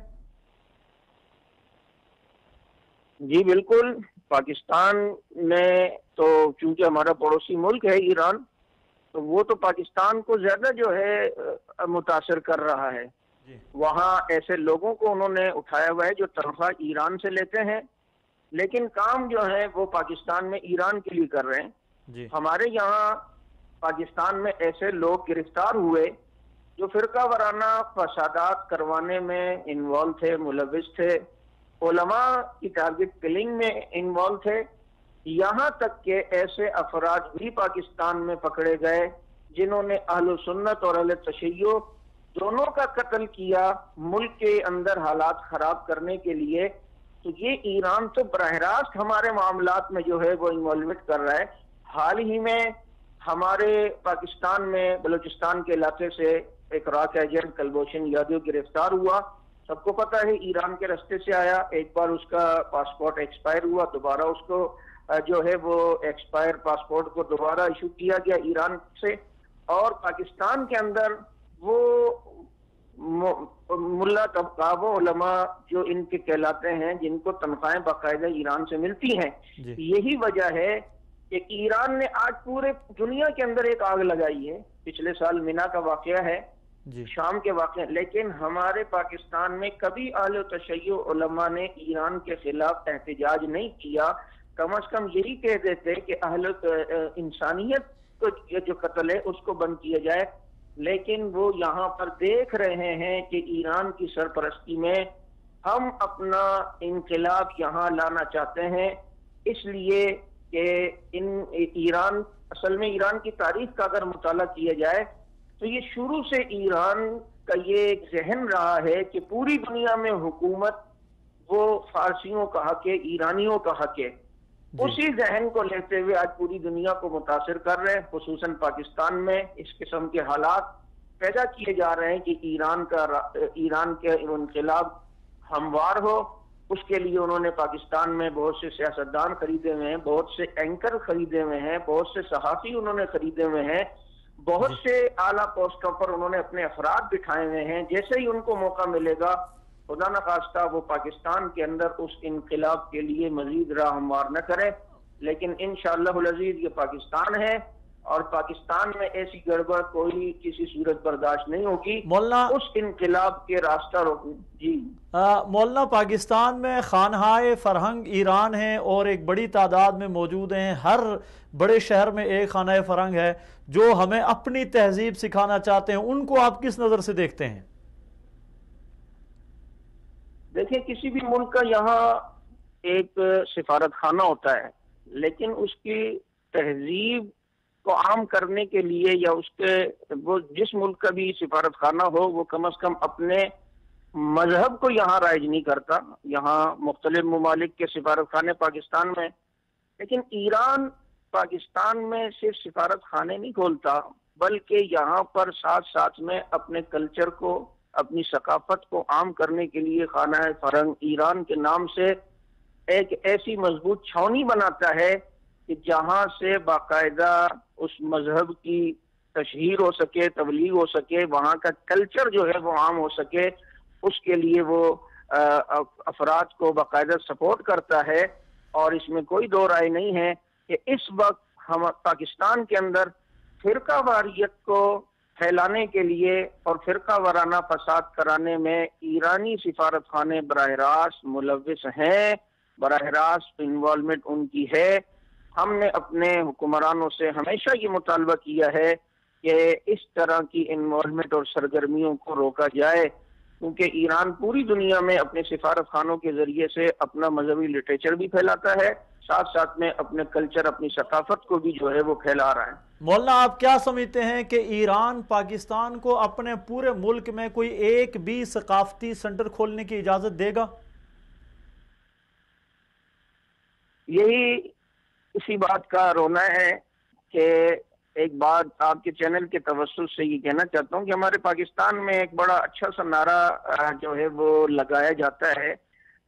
جی بالکل. پاکستان میں تو چونکہ ہمارا پڑوسی ملک ہے ایران، تو وہ تو پاکستان کو زیادہ جو ہے متاثر کر رہا ہے. وہاں ایسے لوگوں کو انہوں نے اٹھایا ہوا ہے جو تنخواہ ایران سے لیتے ہیں، لیکن کام جو ہے وہ پاکستان میں ایران کے لیے کر رہے ہیں. ہمارے یہاں پاکستان میں ایسے لوگ گرفتار ہوئے جو فرقہ وارانہ فسادات کروانے میں انوالو تھے، ملوث تھے، علماء کی ٹارگٹ کلنگ میں انوالو تھے. یہاں تک کہ ایسے افراد بھی پاکستان میں پکڑے گئے جنہوں نے اہل سنت اور اہل تشیع دونوں کا قتل کیا ملک کے اندر حالات خراب کرنے کے لیے، تو یہ ایران تو براہ راست ہمارے معاملات میں جو ہے وہ انوالومنٹ کر رہا ہے۔ حال ہی میں ہمارے پاکستان میں بلوچستان کے علاقے سے ایک راک ایجنٹ کلبھوشن یادو گرفتار ہوا، سب کو پتہ ہے ایران کے راستے سے آیا، ایک بار اس کا پاسپورٹ ایکسپائر ہوا، دوبارہ اس کو جو ہے وہ ایکسپائر پاسپورٹ کو دوبارہ ایشو کیا گیا ایران سے، اور پاکستان کے اندر وہ ملا طبقہ، وہ علماء جو ان کے کہلاتے ہیں جن کو تنخواہیں باقاعدہ ایران سے ملتی ہیں، یہی وجہ ہے کہ ایران نے آج پورے دنیا کے اندر ایک آگ لگائی ہے۔ پچھلے سال مینا کا واقعہ ہے، شام کے واقعہ، لیکن ہمارے پاکستان میں کبھی اہل تشیع علماء نے ایران کے خلاف احتجاج نہیں کیا۔ کم از کم یہی کہہ دیتے کہ اہل انسانیت کو جو قتل ہے اس کو بند کیا جائے، لیکن وہ یہاں پر دیکھ رہے ہیں کہ ایران کی سرپرستی میں ہم اپنا انقلاب یہاں لانا چاہتے ہیں، اس لیے کہ ایران اصل میں ایران کی تاریخ کا اگر مطالعہ کیا جائے تو یہ شروع سے ایران کا یہ ایک ذہن رہا ہے کہ پوری دنیا میں حکومت وہ فارسیوں کا حق ہے، ایرانیوں کا حق ہے۔ اسی ذہن کو لیتے ہوئے آج پوری دنیا کو متاثر کر رہے ہیں، خصوصاً پاکستان میں اس قسم کے حالات پیدا کیے جا رہے ہیں کہ ایران کے انقلاب ہموار ہو۔ اس کے لیے انہوں نے پاکستان میں بہت سے سیاستدان خریدے ہوئے ہیں، بہت سے اینکر خریدے ہوئے ہیں، بہت سے صحافی انہوں نے خریدے ہوئے ہیں، بہت سے اعلیٰ پوسٹوں پر انہوں نے اپنے افراد بٹھائے ہوئے ہیں۔ جیسے ہی ان کو موقع ملے گا خدا نخواستہ وہ پاکستان کے اندر اس انقلاب کے لیے مزید راہ ہموار نہ کرے، لیکن انشاءاللہ العزیز یہ پاکستان ہے اور پاکستان میں ایسی گڑبڑ کوئی کسی صورت برداشت نہیں ہوگی، مولانا اس انقلاب کے راستہ روکیں۔ جی مولانا، پاکستان میں خانہائے فرہنگ ایران ہیں اور ایک بڑی تعداد میں موجود ہیں، ہر بڑے شہر میں ایک خانہ فرہنگ ہے جو ہمیں اپنی تہذیب سکھانا چاہتے ہیں، ان کو آپ کس نظر سے دیکھتے ہیں؟ دیکھیں، کسی بھی ملک کا یہاں ایک سفارت خانہ ہوتا ہے، لیکن اس کی تہذیب کو عام کرنے کے لیے یا اس کے وہ جس ملک کا بھی سفارت خانہ ہو وہ کم از کم اپنے مذہب کو یہاں رائج نہیں کرتا۔ یہاں مختلف ممالک کے سفارت خانے پاکستان میں، لیکن ایران پاکستان میں صرف سفارت خانے نہیں کھولتا، بلکہ یہاں پر ساتھ ساتھ میں اپنے کلچر کو، اپنی ثقافت کو عام کرنے کے لیے خانہ فرہنگ ایران کے نام سے ایک ایسی مضبوط چھاونی بناتا ہے کہ جہاں سے باقاعدہ اس مذہب کی تشہیر ہو سکے، تبلیغ ہو سکے، وہاں کا کلچر جو ہے وہ عام ہو سکے، اس کے لیے وہ افراد کو باقاعدہ سپورٹ کرتا ہے۔ اور اس میں کوئی دو رائے نہیں ہے کہ اس وقت ہم پاکستان کے اندر فرقہ واریت کو پھیلانے کے لیے اور فرقہ وارانہ فساد کرانے میں ایرانی سفارت خانے براہ راست ملوث ہیں، براہ راست انوالومنٹ ان کی ہے۔ ہم نے اپنے حکمرانوں سے ہمیشہ یہ مطالبہ کیا ہے کہ اس طرح کی انوالومنٹ اور سرگرمیوں کو روکا جائے، کیونکہ ایران پوری دنیا میں اپنے سفارت خانوں کے ذریعے سے اپنا مذہبی لٹریچر بھی پھیلاتا ہے، ساتھ ساتھ میں اپنے کلچر، اپنی ثقافت کو بھی جو ہے وہ پھیلا رہا ہے۔ مولانا، آپ کیا سمجھتے ہیں کہ ایران پاکستان کو اپنے پورے ملک میں کوئی ایک بھی ثقافتی سینٹر کھولنے کی اجازت دے گا؟ یہی اسی بات کا رونا ہے کہ ایک بات آپ کے چینل کے توسط سے یہ کہنا چاہتا ہوں کہ ہمارے پاکستان میں ایک بڑا اچھا سا نعرہ جو ہے وہ لگایا جاتا ہے،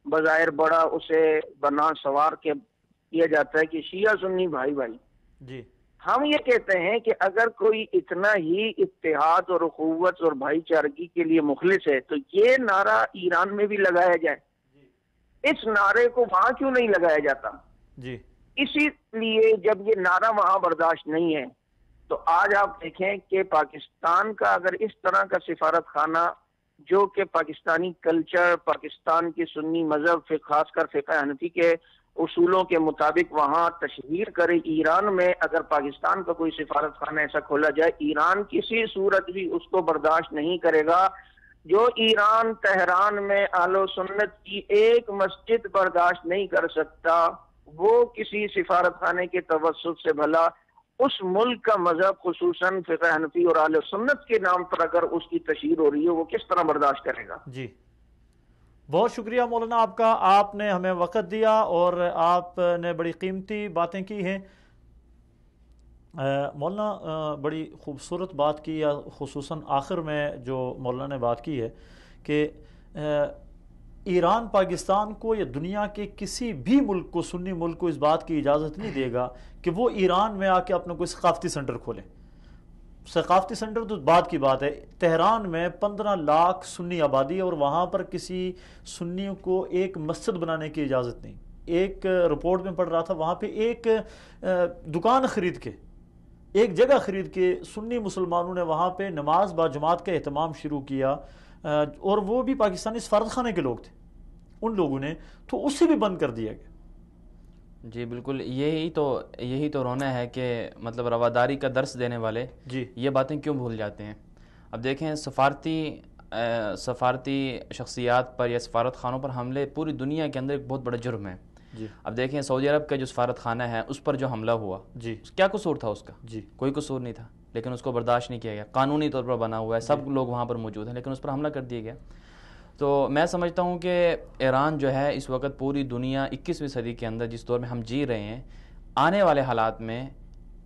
بظاہر بڑا اسے بنا سوار کے کیا جاتا ہے کہ شیعہ سنی بھائی بھائی۔ جی، ہم یہ کہتے ہیں کہ اگر کوئی اتنا ہی اتحاد اور اخوت اور بھائی چارگی کے لیے مخلص ہے تو یہ نعرہ ایران میں بھی لگایا جائے، اس نعرے کو وہاں کیوں نہیں لگایا جاتا؟ جی، اسی لیے جب یہ نعرہ وہاں برداشت نہیں ہے تو آج آپ دیکھیں کہ پاکستان کا اگر اس طرح کا سفارت خانہ جو کہ پاکستانی کلچر، پاکستان کی سنی مذہب، خاص کر فقہ حنفی کے اصولوں کے مطابق وہاں تشہیر کرے، ایران میں اگر پاکستان کا کوئی سفارت خانہ ایسا کھولا جائے، ایران کسی صورت بھی اس کو برداشت نہیں کرے گا۔ جو ایران تہران میں اہل سنت کی ایک مسجد برداشت نہیں کر سکتا، وہ کسی سفارت خانے کے توسط سے بھلا اس ملک کا مذہب خصوصاً فقہ حنفی اور اہل سنت کے نام پر اگر اس کی تشہیر ہو رہی ہے وہ کس طرح برداشت کرے گا؟ جی بہت شکریہ مولانا آپ کا، آپ نے ہمیں وقت دیا اور آپ نے بڑی قیمتی باتیں کی ہیں۔ مولانا بڑی خوبصورت بات کی، یا خصوصاً آخر میں جو مولانا نے بات کی ہے کہ ایران پاکستان کو یا دنیا کے کسی بھی ملک کو، سنی ملک کو اس بات کی اجازت نہیں دے گا کہ وہ ایران میں آ کے اپنا کوئی ثقافتی سنٹر کھولے۔ ثقافتی سنٹر تو بعد کی بات ہے، تہران میں 15 لاکھ سنی آبادی ہے اور وہاں پر کسی سنی کو ایک مسجد بنانے کی اجازت نہیں۔ ایک رپورٹ میں پڑھ رہا تھا، وہاں پہ ایک دکان خرید کے، ایک جگہ خرید کے سنی مسلمانوں نے وہاں پہ نماز با جماعت کا اہتمام شروع کیا، اور وہ بھی پاکستانی سفارت خانے کے لوگ تھے ان لوگوں نے، تو اسے بھی بند کر دیا گیا۔ جی بالکل، یہی تو رونا ہے کہ مطلب رواداری کا درس دینے والے جی یہ باتیں کیوں بھول جاتے ہیں۔ اب دیکھیں سفارتی شخصیات پر یا سفارت خانوں پر حملے پوری دنیا کے اندر ایک بہت بڑا جرم ہے۔ جی اب دیکھیں سعودی عرب کا جو سفارت خانہ ہے اس پر جو حملہ ہوا، جی کیا قصور تھا اس کا؟ جی کوئی قصور نہیں تھا، لیکن اس کو برداشت نہیں کیا گیا، قانونی طور پر بنا ہوا ہے، سب لوگ وہاں پر موجود ہیں، لیکن اس پر حملہ کر دیا گیا۔ تو میں سمجھتا ہوں کہ ایران جو ہے اس وقت پوری دنیا 21ویں صدی کے اندر جس دور میں ہم جی رہے ہیں، آنے والے حالات میں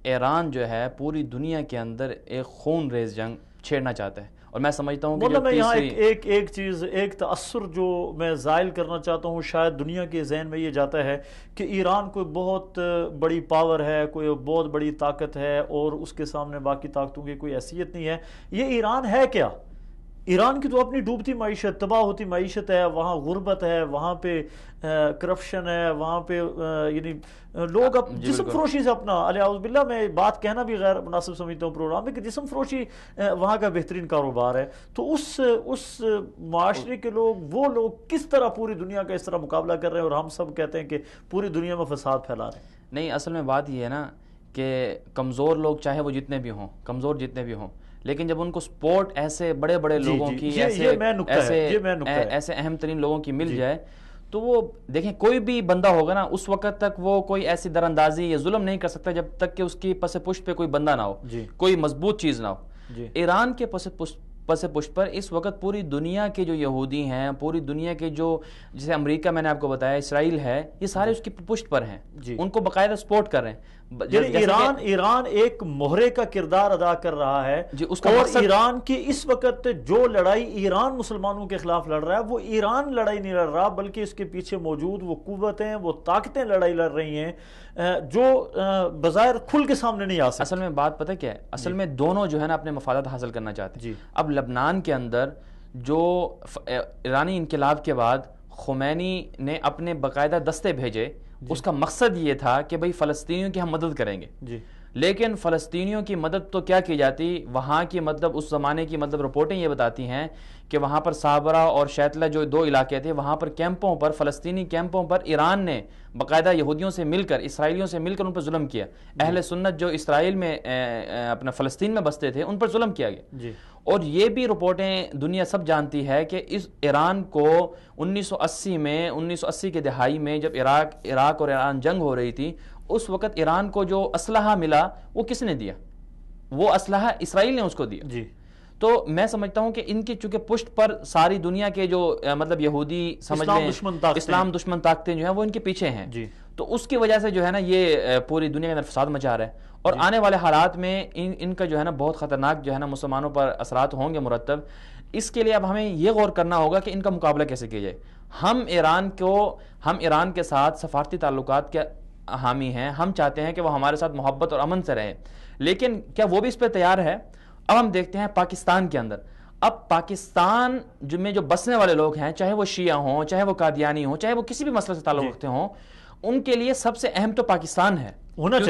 ایران جو ہے پوری دنیا کے اندر ایک خون ریز جنگ چھیڑنا چاہتا ہے۔ اور میں سمجھتا ہوں کہ میں یہاں ایک چیز، ایک تاثر جو میں زائل کرنا چاہتا ہوں، شاید دنیا کے ذہن میں یہ جاتا ہے کہ ایران کوئی بہت بڑی پاور ہے، کوئی بہت بڑی طاقت ہے اور اس کے سامنے باقی طاقتوں کی کوئی حیثیت نہیں ہے۔ یہ ایران ہے کیا؟ ایران کی تو اپنی ڈوبتی معیشت، تباہ ہوتی معیشت ہے، وہاں غربت ہے، وہاں پہ کرپشن ہے، وہاں پہ یعنی لوگ اب جسم فروشی سے اپنا، اعوذ باللہ میں بات کہنا بھی غیر مناسب سمجھتا ہوں پروگرام میں، کہ جسم فروشی وہاں کا بہترین کاروبار ہے۔ تو اس معاشرے کے لوگ، وہ لوگ کس طرح پوری دنیا کا اس طرح مقابلہ کر رہے ہیں، اور ہم سب کہتے ہیں کہ پوری دنیا میں فساد پھیلا رہے ہیں۔ نہیں، اصل میں بات یہ ہے نا کہ کمزور لوگ چاہے وہ جتنے بھی ہوں، کمزور جتنے بھی ہوں، لیکن جب ان کو سپورٹ ایسے بڑے بڑے لوگوں کی، ایسے اہم ترین لوگوں کی مل جائے، تو وہ دیکھیں کوئی بھی بندہ ہوگا نا اس وقت تک وہ کوئی ایسی در اندازی یا ظلم نہیں کر سکتا جب تک کہ اس کی پس پشت پہ کوئی بندہ نہ ہو، کوئی مضبوط چیز نہ ہو۔ ایران کے پس پشت پر اس وقت پوری دنیا کے جو یہودی ہیں، پوری دنیا کے جو، جیسے امریکہ میں نے آپ کو بتایا، اسرائیل ہے، یہ سارے اس کی پشت پر ہیں، ان کو باقاعدہ سپورٹ کر رہے ہیں۔ ایران ایک مہرے کا کردار ادا کر رہا ہے، اور ایران کی اس وقت جو لڑائی ایران مسلمانوں کے خلاف لڑ رہا ہے، وہ ایران لڑائی نہیں لڑ رہا، بلکہ اس کے پیچھے موجود وہ قوتیں، وہ طاقتیں لڑائی لڑ رہی ہیں جو بظاہر کھل کے سامنے نہیں آ سکتی۔ اصل میں بات پتہ کیا ہے، اصل میں دونوں جو ہے نا اپنے مفادات حاصل کرنا چاہتے ہیں۔ اب لبنان کے اندر جو ایرانی انقلاب کے بعد خمینی نے اپنے باقاعدہ دستے بھیجے، اس کا مقصد یہ تھا کہ بھئی فلسطینیوں کی ہم مدد کریں گے، لیکن فلسطینیوں کی مدد تو کیا کی جاتی، وہاں کی مطلب اس زمانے کی مطلب رپورٹیں یہ بتاتی ہیں کہ وہاں پر صابرہ اور شیتلہ جو دو علاقے تھے، وہاں پر کیمپوں پر، فلسطینی کیمپوں پر ایران نے باقاعدہ یہودیوں سے مل کر، اسرائیلیوں سے مل کر ان پر ظلم کیا۔ اہل سنت جو اسرائیل میں اپنا فلسطین میں بستے تھے ان پر ظلم کیا گیا۔ اور یہ بھی رپورٹیں دنیا سب جانتی ہے کہ اس ایران کو 1980 کے دہائی میں جب عراق اور ایران جنگ ہو رہی تھی، اس وقت ایران کو جو اسلحہ ملا وہ کس نے دیا؟ وہ اسلحہ اسرائیل نے اس کو دیا۔ تو میں سمجھتا ہوں کہ ان کی چونکہ پشت پر ساری دنیا کے جو مطلب یہودی سمجھ لیں اسلام دشمن طاقتیں جو ہیں وہ ان کے پیچھے ہیں، تو اس کی وجہ سے جو ہے نا یہ پوری دنیا کے اندر فساد مچا رہا ہے، اور آنے والے حالات میں ان کا جو ہے نا بہت خطرناک جو ہے نا مسلمانوں پر اثرات ہوں گے مرتب۔ اس کے لیے اب ہمیں یہ غور کرنا ہوگا کہ ان کا مقابلہ کیسے کیا جائے۔ ہم ایران کے ساتھ سفارتی تعلقات کے حامی ہیں، ہم چاہتے ہیں کہ وہ ہمارے ساتھ محبت اور امن سے رہیں، لیکن کیا وہ بھی اس پہ تیار ہے؟ اب ہم دیکھتے ہیں پاکستان کے اندر، اب پاکستان میں جو بسنے والے لوگ ہیں، چاہے وہ شیعہ ہوں، چاہے وہ قادیانی ہوں، چاہے وہ کسی بھی مسئلے سے تعلق رکھتے ہوں، ان کے لیے سب سے اہم تو پاکستان ہے، ہونا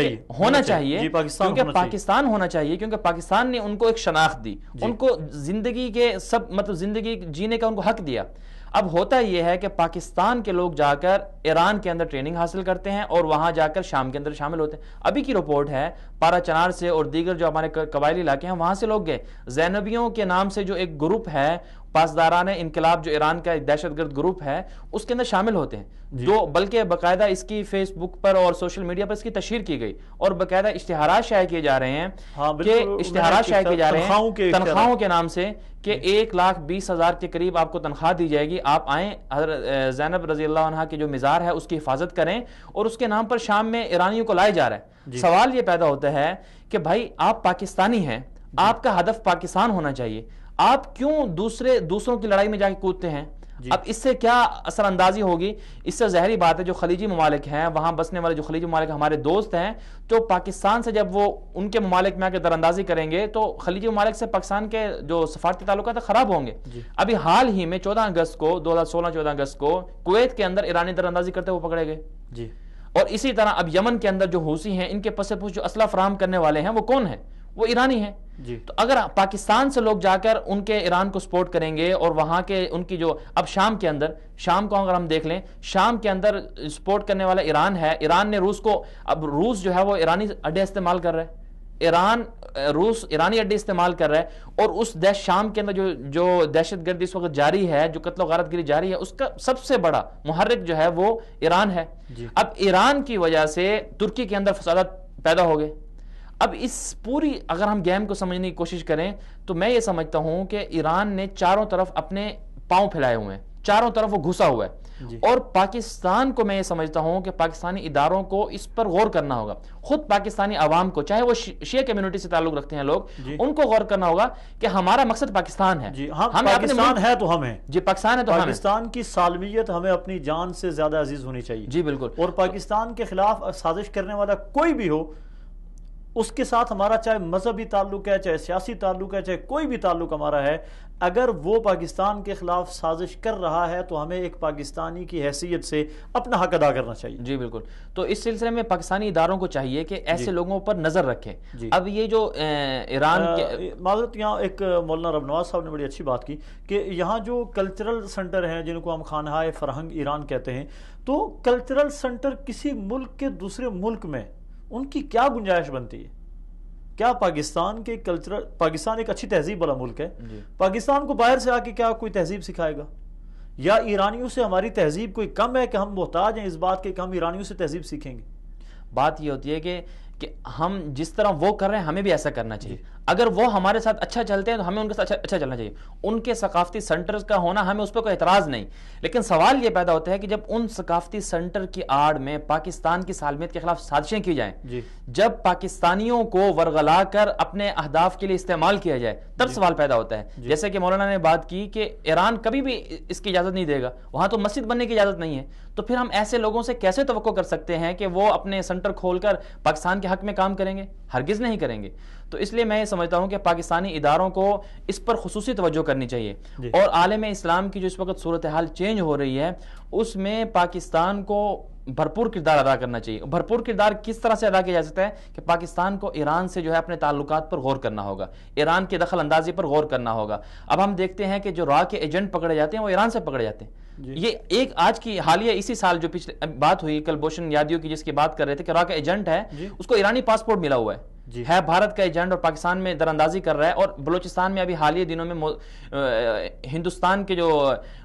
چاہیے کیونکہ پاکستان ہونا چاہیے، کیونکہ پاکستان نے ان کو ایک شناخت دی، ان کو زندگی کے سب مطلب زندگی جینے کا ان کو حق دیا۔ اب ہوتا یہ ہے کہ پاکستان کے لوگ جا کر ایران کے اندر ٹریننگ حاصل کرتے ہیں اور وہاں جا کر شام کے اندر شامل ہوتے ہیں۔ ابھی کی رپورٹ ہے پارا چنار سے اور دیگر جو ہمارے قبائلی علاقے ہیں وہاں سے لوگ گئے، زینبیوں کے نام سے جو ایک گروپ ہے، پاسداران انقلاب جو ایران کا ایک دہشت گرد گروپ ہے، اس کے اندر شامل ہوتے ہیں، جو بلکہ باقاعدہ اس کی فیس بک پر اور سوشل میڈیا پر اس کی تشہیر تشہیر کی گئی اور باقاعدہ اشتہارات شائع کیے جا رہے ہیں کہ اشتہارات شائع کیے جا رہے ہیں تنخواہوں کے نام سے کہ 1,20,000 کے قریب آپ کو تنخواہ دی جائے گی, آپ آئیں حضرت زینب رضی اللہ عنہ کی جو مزار ہے اس کی حفاظت کریں, اور اس کے نام پر شام میں ایرانیوں کو لائے جا رہا ہے. سوال یہ پیدا ہوتا ہے کہ بھائی آپ پاکستانی ہیں, آپ کا ہدف پاکستان ہونا چاہیے, آپ کیوں دوسروں کی لڑائی میں جا کے کودتے ہیں؟ اب اس سے کیا اثر اندازی ہوگی؟ اس سے ظاہری بات ہے جو خلیجی ممالک ہیں, وہاں بسنے والے جو خلیجی ممالک ہمارے دوست ہیں, تو پاکستان سے جب وہ ان کے ممالک میں آ کے در اندازی کریں گے تو خلیجی ممالک سے پاکستان کے جو سفارتی تعلقات خراب ہوں گے. ابھی حال ہی میں 14 اگست کو 2016 اگست کو کویت کے اندر ایرانی در اندازی کرتے ہوئے پکڑے گئے. اور اسی طرح اب یمن کے اندر جو حوثی ہیں, ان کے پس پوچھ جو اسلحہ فراہم کرنے والے ہیں وہ کون ہیں؟ وہ ایرانی ہیں. تو اگر پاکستان سے لوگ جا کر ان کے ایران کو سپورٹ کریں گے, اور وہاں کے ان کی جو اب شام کو اگر ہم دیکھ لیں, شام کے اندر سپورٹ کرنے والا ایران ہے. ایران نے روس کو, اب روس جو ہے وہ ایرانی اڈے استعمال کر رہا ہے, روس ایرانی اڈے استعمال کر رہا ہے, اور اس شام کے اندر جو دہشت گردی اس وقت جاری ہے, جو قتل و غارت گری جاری ہے, اس کا سب سے بڑا محرک جو ہے وہ ایران ہے. اب ایران کی وجہ سے ترکی کے اندر فسادات پیدا ہو گئے. اب اس پوری اگر ہم گیم کو سمجھنے کی کوشش کریں تو میں یہ سمجھتا ہوں کہ ایران نے چاروں طرف اپنے پاؤں پھیلائے ہوئے ہیں, چاروں طرف وہ گھسا ہوا ہے. اور پاکستان کو میں یہ سمجھتا ہوں کہ پاکستانی اداروں کو اس پر غور کرنا ہوگا. خود پاکستانی عوام کو, چاہے وہ شیعہ کمیونٹی سے تعلق رکھتے ہیں لوگ, ان کو غور کرنا ہوگا کہ ہمارا مقصد پاکستان ہے. ہم پاکستان ہے تو ہم ہیں. پاکستان ہے تو پاکستان کی سالمیت ہمیں اپنی جان سے زیادہ عزیز ہونی چاہیے. بالکل. اور پاکستان کے خلاف سازش کرنے والا کوئی بھی ہو, اس کے ساتھ ہمارا چاہے مذہبی تعلق ہے, چاہے سیاسی تعلق ہے, چاہے کوئی بھی تعلق ہمارا ہے, اگر وہ پاکستان کے خلاف سازش کر رہا ہے تو ہمیں ایک پاکستانی کی حیثیت سے اپنا حق ادا کرنا چاہیے. بالکل. تو اس سلسلے میں پاکستانی اداروں کو چاہیے کہ ایسے لوگوں پر نظر رکھیں. اب یہ جو ایران کے معذرت, یہاں ایک مولانا رب نواز صاحب نے بڑی اچھی بات کی کہ یہاں جو کلچرل سنٹر ہیں جن کو ہم خانہائے فرہنگ ایران کہتے ہیں, تو کلچرل سنٹر کسی ملک کے دوسرے ملک میں ان کی کیا گنجائش بنتی ہے؟ کیا پاکستان کے پاکستان ایک اچھی تہذیب والا ملک ہے, پاکستان کو باہر سے آ کے کیا کوئی تہذیب سکھائے گا؟ یا ایرانیوں سے ہماری تہذیب کوئی کم ہے کہ ہم محتاج ہیں اس بات کے کہ ہم ایرانیوں سے تہذیب سیکھیں گے؟ بات یہ ہوتی ہے کہ ہم جس طرح وہ کر رہے ہیں ہمیں بھی ایسا کرنا چاہیے. اگر وہ ہمارے ساتھ اچھا چلتے ہیں تو ہمیں ان کے ساتھ اچھا چلنا چاہیے. ان کے ثقافتی سنٹرز کا ہونا ہمیں اس پہ کوئی اعتراض نہیں, لیکن سوال یہ پیدا ہوتا ہے کہ جب ان ثقافتی سنٹر کی آڑ میں پاکستان کی سالمیت کے خلاف سازشیں کی جائیں, جب پاکستانیوں کو ورغلا کر اپنے اہداف کے لیے استعمال کیا جائے, تب سوال پیدا ہوتا ہے. جیسے کہ مولانا نے بات کی کہ ایران کبھی بھی اس کی اجازت نہیں دے گا, وہاں تو مسجد بننے کی اجازت نہیں ہے, تو پھر ہم ایسے لوگوں سے کیسے توقع کر سکتے ہیں کہ وہ اپنے سنٹر کھول کر پاکستان کے حق میں کام کریں گے؟ ہرگز نہیں کریں گے. تو اس لیے میں یہ سمجھتا ہوں کہ پاکستانی اداروں کو اس پر خصوصی توجہ کرنی چاہیے. اور عالم اسلام کی جو اس وقت صورتحال چینج ہو رہی ہے, اس میں پاکستان کو بھرپور کردار ادا کرنا چاہیے. بھرپور کردار کس طرح سے ادا کیا جا سکتا ہے کہ پاکستان کو ایران سے جو ہے اپنے تعلقات پر غور کرنا ہوگا, ایران کی دخل اندازی پر غور کرنا ہوگا. اب ہم دیکھتے ہیں کہ جو را کے ایجنٹ پکڑے جاتے ہیں وہ ایران سے پکڑے جاتے ہیں. یہ ایک آج کی حالیہ اسی سال جو پچھلے بات ہوئی کلبھوشن یادیو کی, جس کی بات کر رہے تھے کہ را کا ایجنٹ ہے, اس کو ایرانی پاسپورٹ ملا ہوا ہے بھارت کا ایجنٹ, اور پاکستان میں در اندازی کر رہا ہے. اور بلوچستان میں ابھی حالیہ دنوں میں ہندوستان کے جو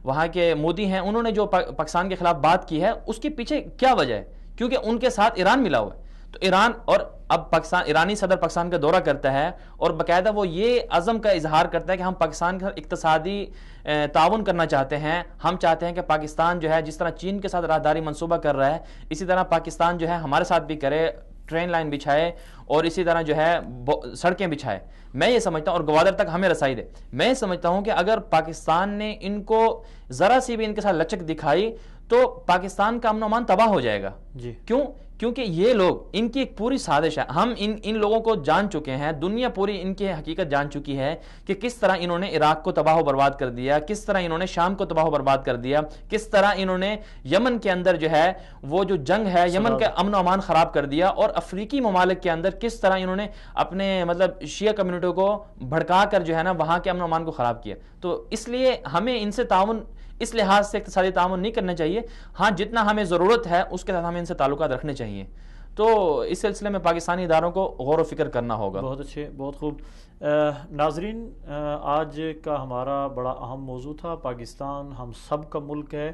وہاں کے مودی ہیں, انہوں نے جو پاکستان کے خلاف بات کی ہے, اس کے پیچھے کیا وجہ ہے؟ کیونکہ ان کے ساتھ ایران ملا ہوا ہے. تو ایران, اور اب پاکستان, ایرانی صدر پاکستان کا دورہ کرتا ہے اور باقاعدہ وہ یہ عزم کا اظہار کرتا ہے کہ ہم پاکستان کے ساتھ اقتصادی تعاون کرنا چاہتے ہیں. ہم چاہتے ہیں کہ پاکستان جو ہے جس طرح چین کے ساتھ راہداری منصوبہ کر رہا ہے, اسی طرح پاکستان جو ہے ہمارے ساتھ بھی کرے, ٹرین لائن بچھائے, اور اسی طرح جو ہے سڑکیں بچھائے. میں یہ سمجھتا ہوں, اور گوادر تک ہمیں رسائی دے. میں یہ سمجھتا ہوں کہ اگر پاکستان نے ان کو ذرا سی بھی ان کے ساتھ لچک دکھائی تو پاکستان کا امن و امان تباہ ہو جائے گا. کیونکہ یہ لوگ, ان کی ایک پوری سازش ہے. ہم ان لوگوں کو جان چکے ہیں, دنیا پوری ان کی حقیقت جان چکی ہے کہ کس طرح انہوں نے عراق کو تباہ و برباد کر دیا, کس طرح انہوں نے شام کو تباہ و برباد کر دیا, کس طرح انہوں نے یمن کے اندر جو ہے وہ جو جنگ ہے یمن کا امن و امان خراب کر دیا, اور افریقی ممالک کے اندر کس طرح انہوں نے اپنے مطلب شیعہ کمیونٹی کو بھڑکا کر جو ہے نا وہاں کے امن و امان کو خراب کیا. تو اس لیے ہمیں ان سے تعاون, اس لحاظ سے اقتصادی تعاون نہیں کرنا چاہیے. ہاں جتنا ہمیں ضرورت ہے اس کے ساتھ ہمیں ان سے تعلقات رکھنے چاہیے. تو اس سلسلے میں پاکستانی اداروں کو غور و فکر کرنا ہوگا. بہت اچھے, بہت خوب. ناظرین, آج کا ہمارا بڑا اہم موضوع تھا پاکستان ہم سب کا ملک ہے,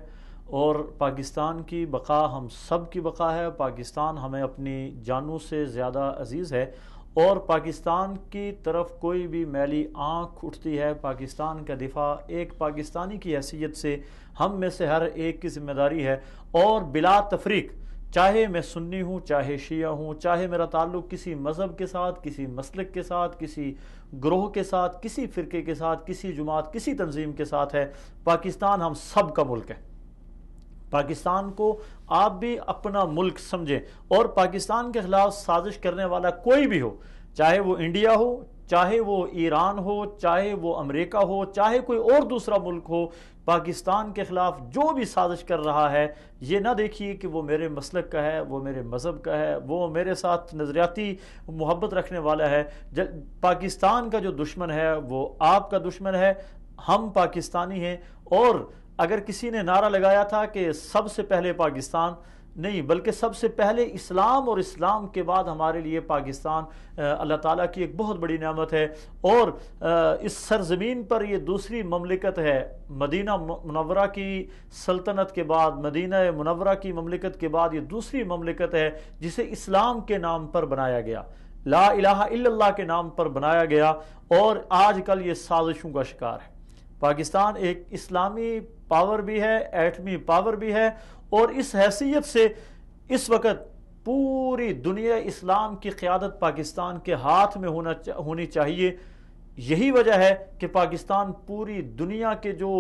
اور پاکستان کی بقا ہم سب کی بقا ہے. پاکستان ہمیں اپنی جانوں سے زیادہ عزیز ہے، اور پاکستان کی طرف کوئی بھی میلی آنکھ اٹھتی ہے، پاکستان کا دفاع ایک پاکستانی کی حیثیت سے ہم میں سے ہر ایک کی ذمہ داری ہے. اور بلا تفریق، چاہے میں سنی ہوں، چاہے شیعہ ہوں، چاہے میرا تعلق کسی مذہب کے ساتھ، کسی مسلک کے ساتھ، کسی گروہ کے ساتھ، کسی فرقے کے ساتھ، کسی جماعت، کسی تنظیم کے ساتھ ہے، پاکستان ہم سب کا ملک ہے. پاکستان کو آپ بھی اپنا ملک سمجھیں، اور پاکستان کے خلاف سازش کرنے والا کوئی بھی ہو، چاہے وہ انڈیا ہو، چاہے وہ ایران ہو، چاہے وہ امریکہ ہو، چاہے کوئی اور دوسرا ملک ہو، پاکستان کے خلاف جو بھی سازش کر رہا ہے، یہ نہ دیکھیے کہ وہ میرے مسلک کا ہے، وہ میرے مذہب کا ہے، وہ میرے ساتھ نظریاتی محبت رکھنے والا ہے. پاکستان کا جو دشمن ہے وہ آپ کا دشمن ہے. ہم پاکستانی ہیں، اور اگر کسی نے نعرہ لگایا تھا کہ سب سے پہلے پاکستان، نہیں بلکہ سب سے پہلے اسلام، اور اسلام کے بعد ہمارے لیے پاکستان اللہ تعالیٰ کی ایک بہت بڑی نعمت ہے. اور اس سرزمین پر یہ دوسری مملکت ہے، مدینہ منورہ کی سلطنت کے بعد، مدینہ منورہ کی مملکت کے بعد یہ دوسری مملکت ہے جسے اسلام کے نام پر بنایا گیا، لا الہ الا اللہ کے نام پر بنایا گیا، اور آج کل یہ سازشوں کا شکار ہے. پاکستان ایک اسلامی پاور بھی ہے، ایٹمی پاور بھی ہے، اور اس حیثیت سے اس وقت پوری دنیا اسلام کی قیادت پاکستان کے ہاتھ میں ہونی چاہیے. یہی وجہ ہے کہ پاکستان پوری دنیا کے جو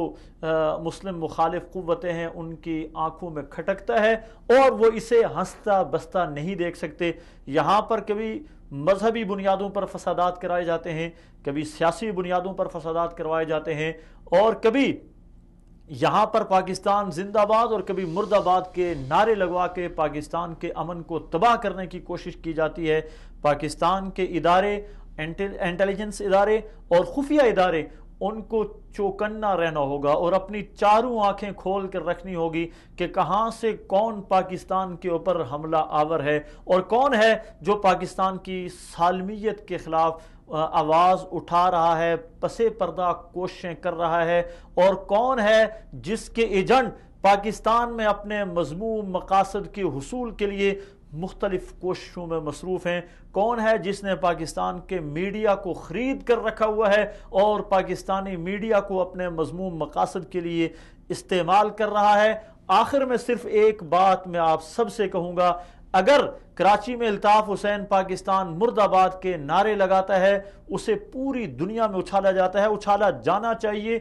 مسلم مخالف قوتیں ہیں ان کی آنکھوں میں کھٹکتا ہے، اور وہ اسے ہنستا بستا نہیں دیکھ سکتے. یہاں پر کبھی مذہبی بنیادوں پر فسادات کرائے جاتے ہیں، کبھی سیاسی بنیادوں پر فسادات کروائے جاتے ہیں، اور کبھی یہاں پر پاکستان زندہ باد اور کبھی مرد آباد کے نعرے لگوا کے پاکستان کے امن کو تباہ کرنے کی کوشش کی جاتی ہے. پاکستان کے ادارے، انٹیلیجنس ادارے اور خفیہ ادارے، ان کو چوکنا رہنا ہوگا اور اپنی چاروں آنکھیں کھول کر رکھنی ہوگی کہ کہاں سے کون پاکستان کے اوپر حملہ آور ہے، اور کون ہے جو پاکستان کی سالمیت کے خلاف آواز اٹھا رہا ہے، پسے پردہ کوششیں کر رہا ہے، اور کون ہے جس کے ایجنٹ پاکستان میں اپنے مذموم مقاصد کے حصول کے لیے مختلف کوششوں میں مصروف ہیں. کون ہے جس نے پاکستان کے میڈیا کو خرید کر رکھا ہوا ہے اور پاکستانی میڈیا کو اپنے مذموم مقاصد کے لیے استعمال کر رہا ہے. آخر میں صرف ایک بات میں آپ سب سے کہوں گا، اگر کراچی میں الطاف حسین پاکستان مرد آباد کے نعرے لگاتا ہے، اسے پوری دنیا میں اچھالا جاتا ہے، اچھالا جانا چاہیے.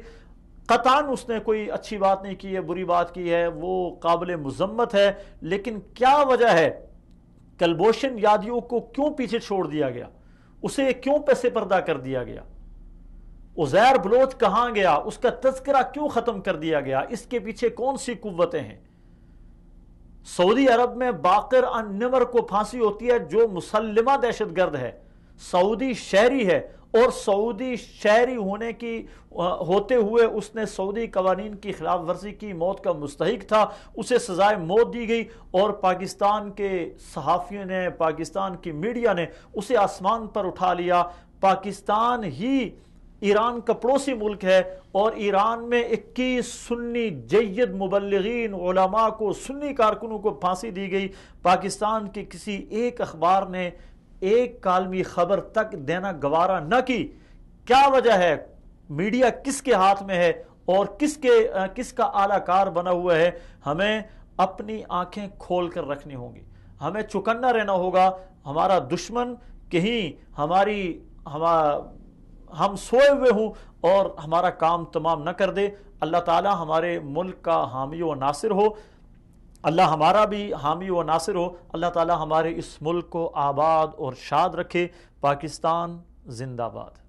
قطعاً اس نے کوئی اچھی بات نہیں کی ہے، بری بات کی ہے، وہ قابل مذمت ہے، لیکن کیا وجہ ہے؟ کلبھوشن یادیو کو کیوں پیچھے چھوڑ دیا گیا؟ اسے کیوں پسے پردہ کر دیا گیا؟ عزیر بلوچ کہاں گیا؟ اس کا تذکرہ کیوں ختم کر دیا گیا؟ اس کے پیچھے کون سی قوتیں ہیں؟ سعودی عرب میں باقر ان نمر کو پھانسی ہوتی ہے جو مسلمہ دہشت گرد ہے، سعودی شہری ہے، اور سعودی شہری ہوتے ہوئے اس نے سعودی قوانین کی خلاف ورزی کی، موت کا مستحق تھا، اسے سزائے موت دی گئی، اور پاکستان کے صحافیوں نے، پاکستان کی میڈیا نے اسے آسمان پر اٹھا لیا. پاکستان ہی ایران کا پڑوسی ملک ہے، اور ایران میں 21 سنی جید مبلغین علماء کو، سنی کارکنوں کو پھانسی دی گئی. پاکستان کے کسی ایک اخبار نے ایک کالمی خبر تک دینا گوارا نہ کی. کیا وجہ ہے؟ میڈیا کس کے ہاتھ میں ہے اور کس کا اعلی کار بنا ہوا ہے؟ ہمیں اپنی آنکھیں کھول کر رکھنی ہوں گی، ہمیں چوکنا رہنا ہوگا. ہمارا دشمن کہیں ہم سوئے ہوئے ہوں اور ہمارا کام تمام نہ کر دے. اللہ تعالی ہمارے ملک کا حامی و ناصر ہو، اللہ ہمارا بھی حامی و ناصر ہو. اللہ تعالی ہمارے اس ملک کو آباد اور شاد رکھے. پاکستان زندہ باد.